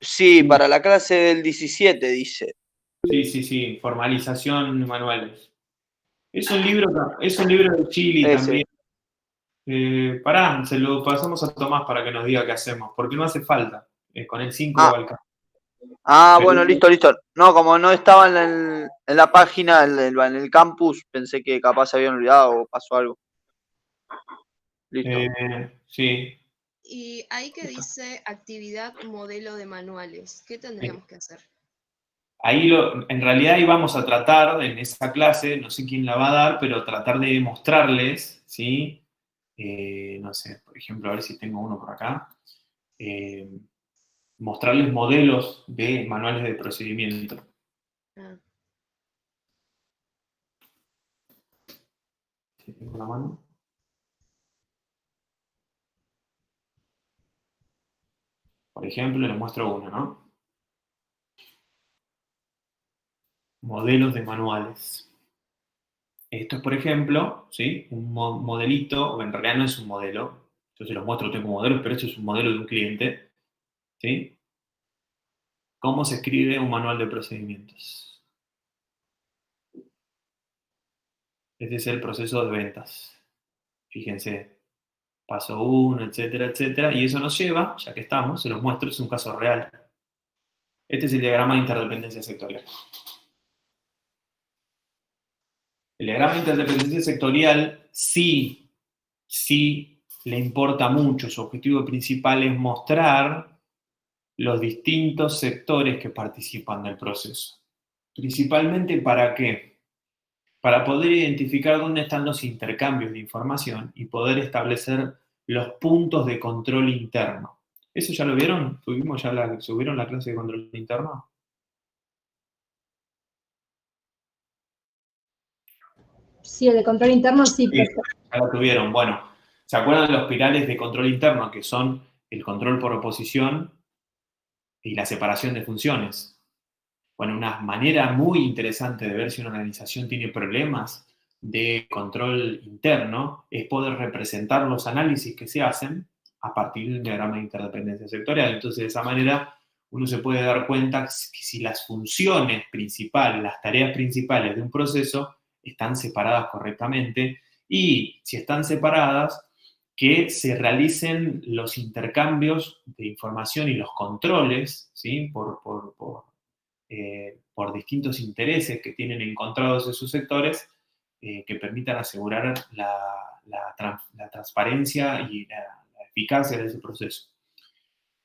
Sí, para la clase del 17 dice. Sí, formalización manuales. Es un libro de Chile también. Se lo pasamos a Tomás para que nos diga qué hacemos, porque no hace falta. Con el 5 va al caso. Bueno, listo. No, como no estaba en la página, en el campus, pensé que capaz se habían olvidado o pasó algo. Listo. Sí. Y ahí que dice actividad modelo de manuales, ¿qué tendríamos que hacer? Ahí en realidad íbamos a tratar en esa clase, no sé quién la va a dar, pero tratar de mostrarles, ¿sí? No sé, por ejemplo, a ver si tengo uno por acá. Mostrarles modelos de manuales de procedimiento. Si tengo la mano. Por ejemplo, les muestro uno, ¿no? Modelos de manuales. Esto es, por ejemplo, ¿sí? Un modelito, o en realidad no es un modelo. Yo se los muestro, tengo modelos, pero esto es un modelo de un cliente. ¿Sí? ¿Cómo se escribe un manual de procedimientos? Este es el proceso de ventas. Fíjense, paso 1, etcétera, etcétera. Y eso nos lleva, ya que estamos, se los muestro, es un caso real. Este es el diagrama de interdependencia sectorial. El diagrama de interdependencia sectorial sí le importa mucho. Su objetivo principal es mostrar los distintos sectores que participan del proceso. Principalmente, ¿para qué? Para poder identificar dónde están los intercambios de información y poder establecer los puntos de control interno. ¿Eso ya lo vieron? ¿Subieron la clase de control interno? Sí, el de control interno sí. Sí, ya lo tuvieron. Bueno, ¿se acuerdan de los pilares de control interno, que son el control por oposición y la separación de funciones? Bueno, una manera muy interesante de ver si una organización tiene problemas de control interno es poder representar los análisis que se hacen a partir de un diagrama de interdependencia sectorial. Entonces, de esa manera, uno se puede dar cuenta que si las funciones principales, las tareas principales de un proceso están separadas correctamente y si están separadas, que se realicen los intercambios de información y los controles, ¿sí? Por distintos intereses que tienen encontrados esos sectores que permitan asegurar la transparencia y la eficacia de ese proceso.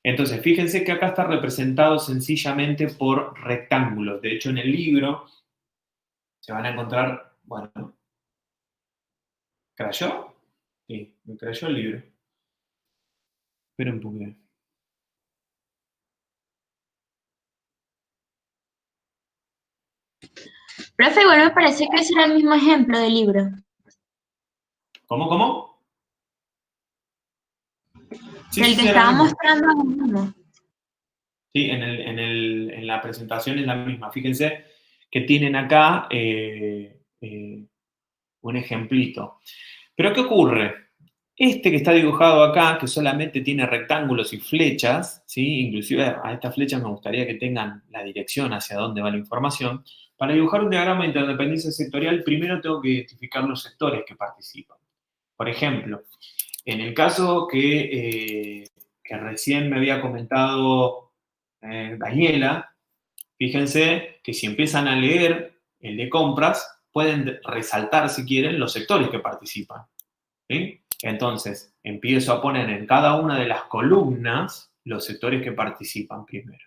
Entonces, fíjense que acá está representado sencillamente por rectángulos. De hecho, en el libro se van a encontrar, bueno, ¿crayó? Sí, me crayó el libro. Espera un poquito. Profe, igual me parece que ese era el mismo ejemplo del libro. ¿Cómo? Sí, El que estaba mostrando. ¿sí? En la presentación es la misma. Fíjense que tienen acá un ejemplito. Pero ¿qué ocurre? Este que está dibujado acá, que solamente tiene rectángulos y flechas, ¿sí? Inclusive a estas flechas me gustaría que tengan la dirección hacia dónde va la información. Para dibujar un diagrama de interdependencia sectorial, primero tengo que identificar los sectores que participan. Por ejemplo, en el caso que recién me había comentado Daniela, fíjense que si empiezan a leer el de compras, pueden resaltar, si quieren, los sectores que participan, ¿sí? Entonces, empiezo a poner en cada una de las columnas los sectores que participan primero.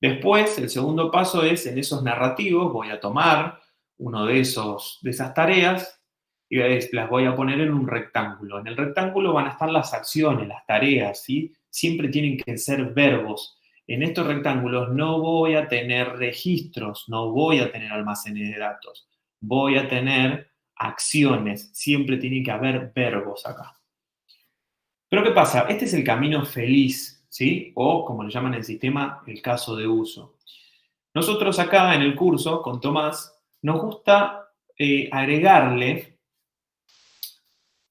Después, el segundo paso es, en esos narrativos, voy a tomar uno de esas tareas y las voy a poner en un rectángulo. En el rectángulo van a estar las acciones, las tareas, ¿sí? Siempre tienen que ser verbos. En estos rectángulos no voy a tener registros, no voy a tener almacenes de datos. Voy a tener acciones. Siempre tiene que haber verbos acá. Pero ¿qué pasa? Este es el camino feliz, ¿sí? O, como le llaman en el sistema, el caso de uso. Nosotros acá en el curso, con Tomás, nos gusta agregarle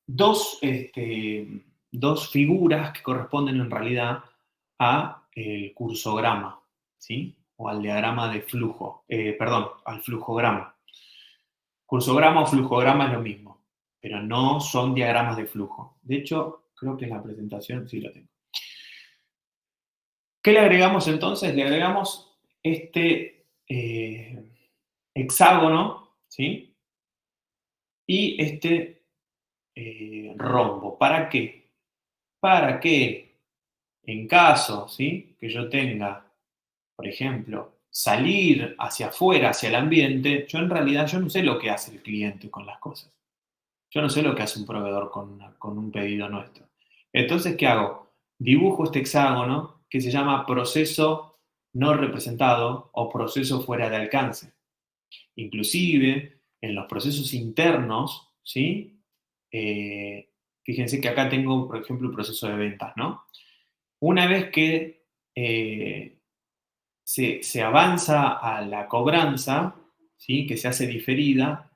dos figuras que corresponden en realidad al cursograma, ¿sí? O al diagrama de flujo, al flujograma. Cursograma o flujograma es lo mismo, pero no son diagramas de flujo. De hecho, creo que en la presentación sí lo tengo. ¿Qué le agregamos entonces? Le agregamos este hexágono, ¿sí? Y este rombo. ¿Para qué? Para que en caso, ¿sí? Que yo tenga, por ejemplo, salir hacia afuera, hacia el ambiente, yo en realidad no sé lo que hace el cliente con las cosas. Yo no sé lo que hace un proveedor con un pedido nuestro. Entonces, ¿qué hago? Dibujo este hexágono que se llama proceso no representado o proceso fuera de alcance. Inclusive, en los procesos internos, ¿sí? Fíjense que acá tengo, por ejemplo, el proceso de ventas, ¿no? Una vez que se avanza a la cobranza, ¿sí? Que se hace diferida,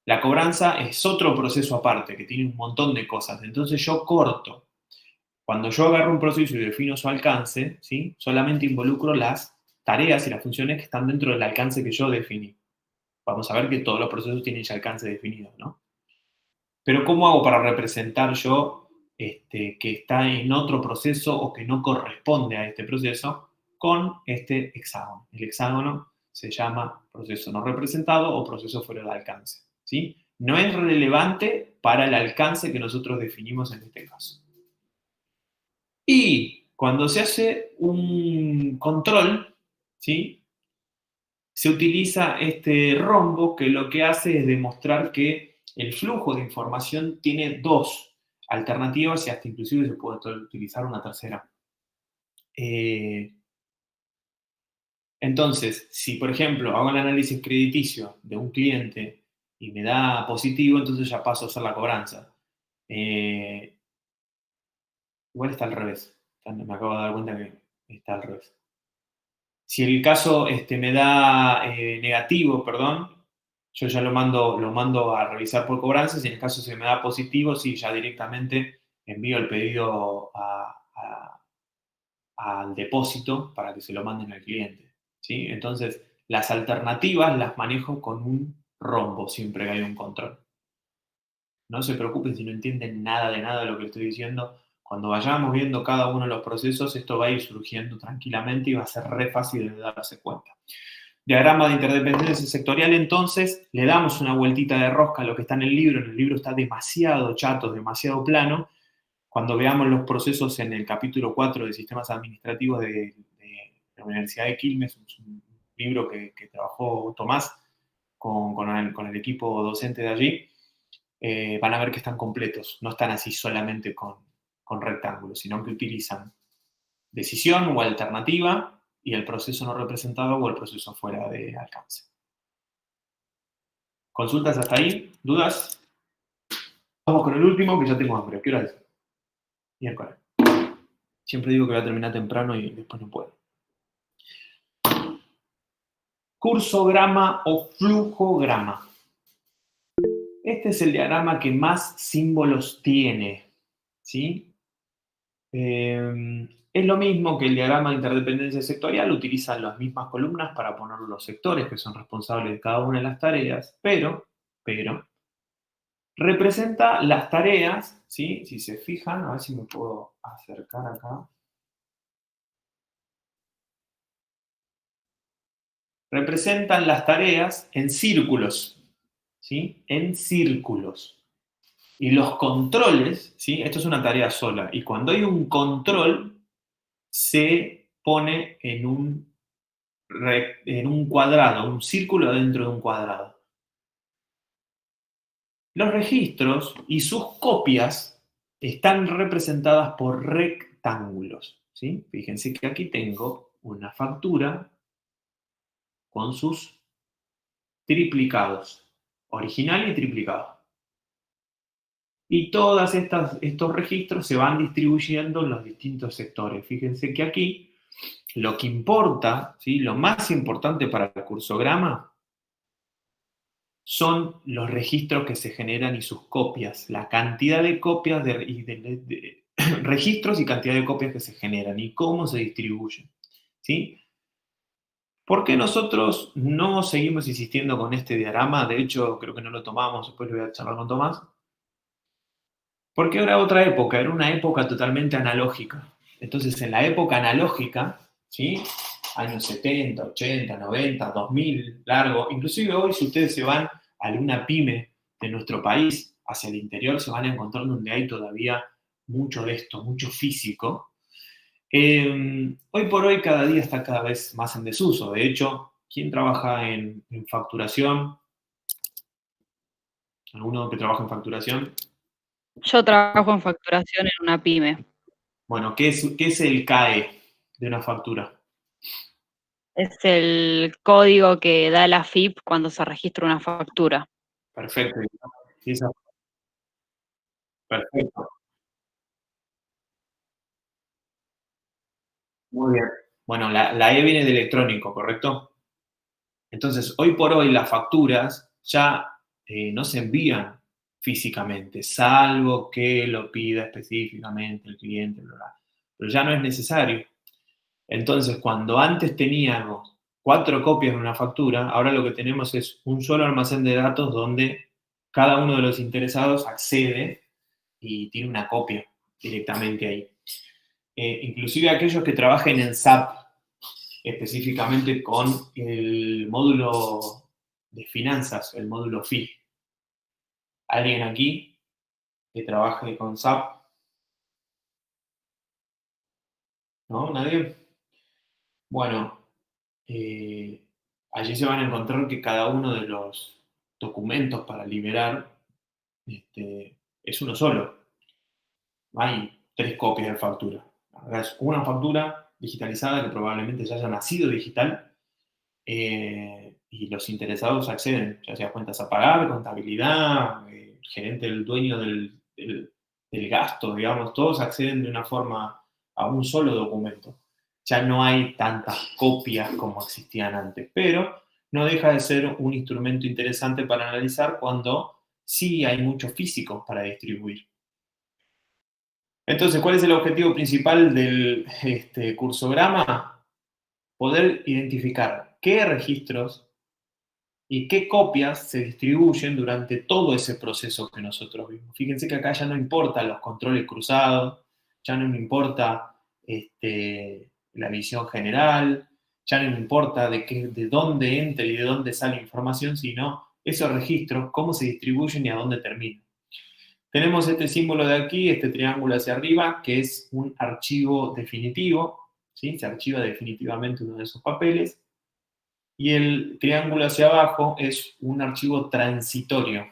la cobranza es otro proceso aparte, que tiene un montón de cosas. Entonces yo corto. Cuando yo agarro un proceso y defino su alcance, ¿sí? Solamente involucro las tareas y las funciones que están dentro del alcance que yo definí. Vamos a ver que todos los procesos tienen ya alcance definido, ¿no? Pero ¿cómo hago para representar yo que está en otro proceso o que no corresponde a este proceso? Con este hexágono. El hexágono se llama proceso no representado o proceso fuera de alcance, ¿sí? No es relevante para el alcance que nosotros definimos en este caso. Y cuando se hace un control, ¿sí? Se utiliza este rombo que lo que hace es demostrar que el flujo de información tiene dos alternativas y hasta inclusive se puede utilizar una tercera. Entonces, si por ejemplo hago el análisis crediticio de un cliente y me da positivo, entonces ya paso a hacer la cobranza. Igual está al revés. Me acabo de dar cuenta que está al revés. Si el caso me da negativo, perdón, yo ya lo mando a revisar por cobranza. Si en el caso se me da positivo, sí, ya directamente envío el pedido al depósito para que se lo manden al cliente, ¿sí? Entonces, las alternativas las manejo con un rombo siempre que hay un control. No se preocupen si no entienden nada de lo que estoy diciendo. Cuando vayamos viendo cada uno de los procesos, esto va a ir surgiendo tranquilamente y va a ser re fácil de darse cuenta. Diagrama de interdependencia sectorial, entonces, le damos una vueltita de rosca a lo que está en el libro. En el libro está demasiado chato, demasiado plano. Cuando veamos los procesos en el capítulo 4 de Sistemas Administrativos de la Universidad de Quilmes, es un libro que trabajó Tomás con el equipo docente de allí, van a ver que están completos. No están así solamente con rectángulos, sino que utilizan decisión o alternativa y el proceso no representado o el proceso fuera de alcance. ¿Consultas hasta ahí? ¿Dudas? Vamos con el último, que ya tengo hambre. ¿Qué hora es? Miércoles. Siempre digo que voy a terminar temprano y después no puedo. Cursograma o flujograma. Este es el diagrama que más símbolos tiene, ¿sí? Es lo mismo que el diagrama de interdependencia sectorial, utilizan las mismas columnas para poner los sectores que son responsables de cada una de las tareas, pero representa las tareas, ¿sí? Si se fijan, a ver si me puedo acercar acá. Representan las tareas en círculos, ¿sí? En círculos. Y los controles, ¿sí? Esto es una tarea sola. Y cuando hay un control, se pone en un cuadrado, un círculo dentro de un cuadrado. Los registros y sus copias están representadas por rectángulos, ¿sí? Fíjense que aquí tengo una factura con sus triplicados, original y triplicado. Y todos estos registros se van distribuyendo en los distintos sectores. Fíjense que aquí lo que importa, ¿sí? Lo más importante para el cursograma son los registros que se generan y sus copias, la cantidad de copias de registros y cantidad de copias que se generan y cómo se distribuyen, ¿sí? ¿Por qué nosotros no seguimos insistiendo con este diagrama? De hecho, creo que no lo tomamos, después lo voy a charlar con Tomás. Porque era otra época, era una época totalmente analógica. Entonces, en la época analógica, ¿sí? Años 70, 80, 90, 2000, largo, inclusive hoy si ustedes se van a alguna pyme de nuestro país, hacia el interior, se van a encontrar donde hay todavía mucho de esto, mucho físico. Hoy por hoy cada día está cada vez más en desuso. De hecho, ¿quién trabaja en facturación? ¿Alguno que trabaja en facturación? Yo trabajo en facturación en una pyme. Bueno, ¿qué es el CAE de una factura? Es el código que da la AFIP cuando se registra una factura. Perfecto. Perfecto. Muy bien. Bueno, la E viene de electrónico, ¿correcto? Entonces, hoy por hoy las facturas ya no se envían físicamente, salvo que lo pida específicamente el cliente, pero ya no es necesario. Entonces, cuando antes teníamos 4 copias de una factura, ahora lo que tenemos es un solo almacén de datos donde cada uno de los interesados accede y tiene una copia directamente ahí. Inclusive aquellos que trabajen en SAP, específicamente con el módulo de finanzas, el módulo FI. ¿Alguien aquí que trabaje con SAP? ¿No? ¿Nadie? Bueno, allí se van a encontrar que cada uno de los documentos para liberar es uno solo. Hay 3 copias de factura. Es una factura digitalizada que probablemente ya haya nacido digital y los interesados acceden, ya sea cuentas a pagar, contabilidad, gerente, el dueño del gasto, digamos, todos acceden de una forma a un solo documento. Ya no hay tantas copias como existían antes, pero no deja de ser un instrumento interesante para analizar cuando sí hay mucho físico para distribuir. Entonces, ¿cuál es el objetivo principal del cursograma? Poder identificar qué registros y qué copias se distribuyen durante todo ese proceso que nosotros vimos. Fíjense que acá ya no importan los controles cruzados, ya no me importa la visión general, ya no me importa de dónde entra y de dónde sale información, sino esos registros, cómo se distribuyen y a dónde terminan. Tenemos este símbolo de aquí, este triángulo hacia arriba, que es un archivo definitivo, ¿sí? Se archiva definitivamente uno de esos papeles. Y el triángulo hacia abajo es un archivo transitorio.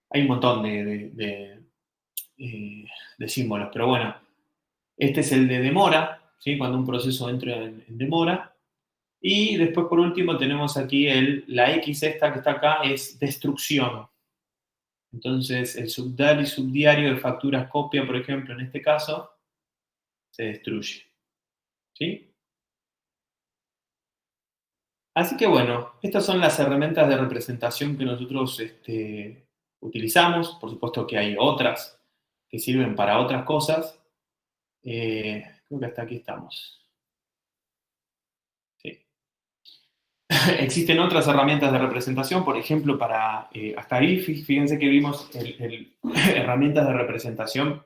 Hay un montón de símbolos, pero bueno, este es el de demora, ¿sí? Cuando un proceso entra en demora. Y después, por último, tenemos aquí la X esta que está acá, es destrucción. Entonces, el subdiario de facturas copia, por ejemplo, en este caso, se destruye. ¿Sí? Así que bueno, estas son las herramientas de representación que nosotros utilizamos. Por supuesto que hay otras que sirven para otras cosas. Creo que hasta aquí estamos. Sí. Existen otras herramientas de representación, por ejemplo, para hasta ahí, fíjense que vimos herramientas de representación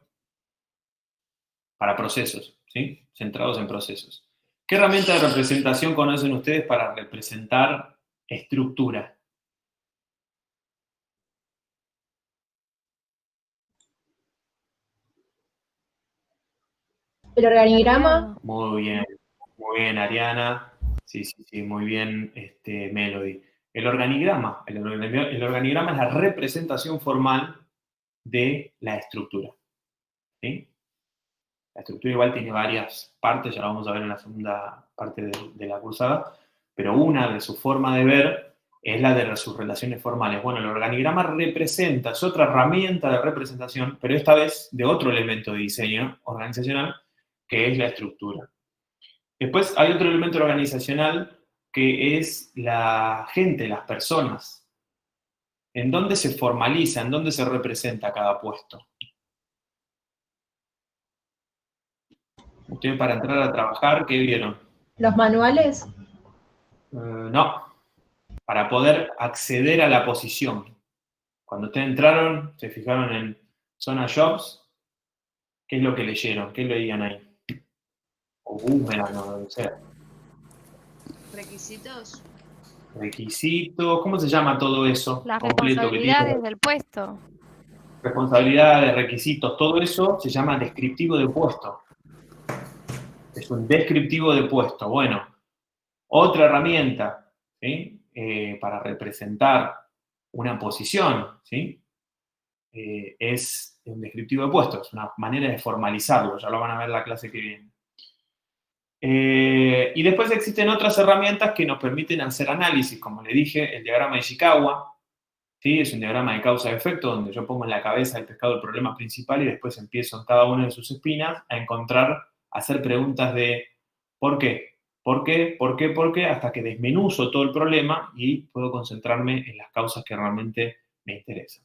para procesos, ¿sí? Centrados en procesos. ¿Qué herramienta de representación conocen ustedes para representar estructura? ¿El organigrama? Muy bien, Ariana. Sí, muy bien, Melody. El organigrama es la representación formal de la estructura, ¿sí? La estructura igual tiene varias partes, ya lo vamos a ver en la segunda parte de la cursada, pero una de su forma de ver es la de sus relaciones formales. Bueno, el organigrama representa, es otra herramienta de representación, pero esta vez de otro elemento de diseño organizacional, que es la estructura. Después hay otro elemento organizacional que es la gente, las personas. ¿En dónde se formaliza, en dónde se representa cada puesto? Ustedes para entrar a trabajar, ¿qué vieron? ¿Los manuales? No. Para poder acceder a la posición. Cuando ustedes entraron, se fijaron en Zona Jobs, ¿qué es lo que leyeron? ¿Qué leían ahí? O Boomerang, o lo que sea. ¿Requisitos? Requisitos, ¿cómo se llama todo eso? Las completo que tiene? responsabilidades del puesto. Responsabilidades, requisitos, todo eso se llama descriptivo de puesto. Es un descriptivo de puesto. Bueno, otra herramienta, ¿sí? Para representar una posición, ¿sí? Es un descriptivo de puesto, es una manera de formalizarlo, ya lo van a ver en la clase que viene. Y después existen otras herramientas que nos permiten hacer análisis, como le dije, el diagrama de Ishikawa, ¿sí? Es un diagrama de causa-efecto donde yo pongo en la cabeza del pescado el problema principal y después empiezo en cada una de sus espinas a hacer preguntas de ¿por qué? ¿Por qué? ¿Por qué? ¿Por qué? Hasta que desmenuzo todo el problema y puedo concentrarme en las causas que realmente me interesan.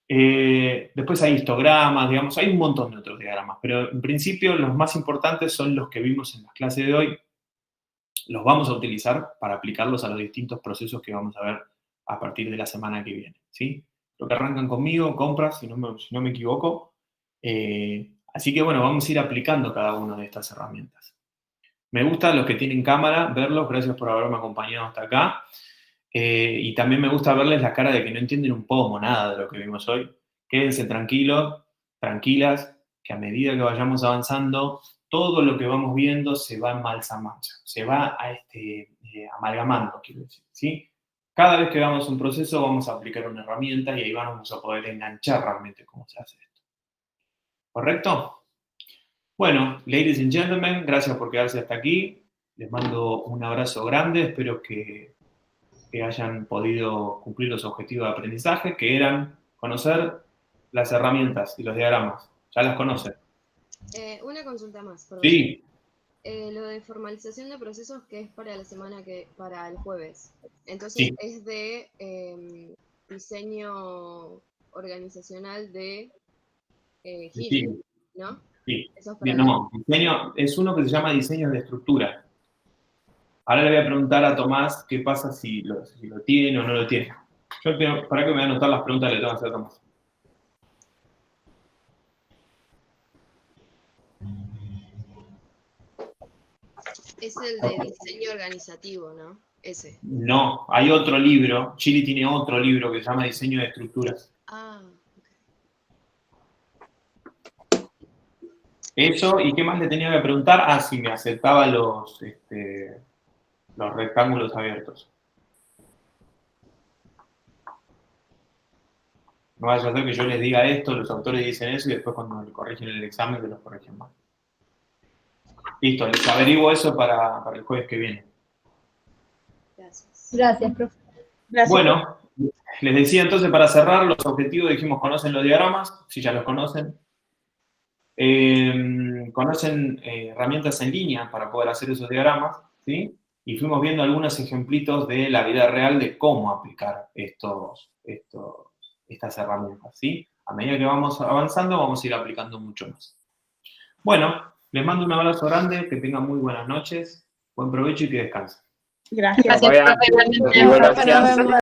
Después hay histogramas, digamos, hay un montón de otros diagramas, pero en principio los más importantes son los que vimos en la clase de hoy. Los vamos a utilizar para aplicarlos a los distintos procesos que vamos a ver a partir de la semana que viene, ¿sí? Lo que arrancan conmigo, compras, si no me equivoco. Así que bueno, vamos a ir aplicando cada una de estas herramientas. Me gustan los que tienen cámara, verlos, gracias por haberme acompañado hasta acá. Y también me gusta verles la cara de que no entienden un poco nada de lo que vimos hoy. Quédense tranquilos, tranquilas, que a medida que vayamos avanzando, todo lo que vamos viendo se va embalsamando, se va amalgamando, quiero decir, ¿sí? Cada vez que hagamos un proceso vamos a aplicar una herramienta y ahí vamos a poder enganchar realmente cómo se hace esto. ¿Correcto? Bueno, ladies and gentlemen, gracias por quedarse hasta aquí. Les mando un abrazo grande, espero que hayan podido cumplir los objetivos de aprendizaje, que eran conocer las herramientas y los diagramas. ¿Ya las conocen? Una consulta más, perdón. Sí. Lo de formalización de procesos que es para la para el jueves. Entonces Sí. es de diseño organizacional de Gili, ¿no? Sí. Eso es para No, diseño, es uno que se llama diseño de estructura. Ahora le voy a preguntar a Tomás qué pasa si lo tiene o no lo tiene. Para que me voy a anotar las preguntas que le tengo que hacer a Tomás. Es el de diseño organizativo, ¿no? Ese. No, hay otro libro. Chile tiene otro libro que se llama Diseño de Estructuras. Ah, Eso, ¿y qué más le tenía que preguntar? Ah, si me aceptaba los rectángulos abiertos. No vaya a ser que yo les diga esto, los autores dicen eso y después cuando corrigen el examen que los corrigen mal. Listo, les averiguo eso para el jueves que viene. Gracias, profe. Gracias. Bueno, les decía entonces para cerrar los objetivos, dijimos conocen los diagramas, si ya los conocen. Conocen herramientas en línea para poder hacer esos diagramas, ¿sí? y fuimos viendo algunos ejemplitos de la vida real de cómo aplicar estas herramientas, ¿sí? A medida que vamos avanzando, vamos a ir aplicando mucho más. Bueno, les mando un abrazo grande, que tengan muy buenas noches, buen provecho y que descansen. Gracias. Gracias.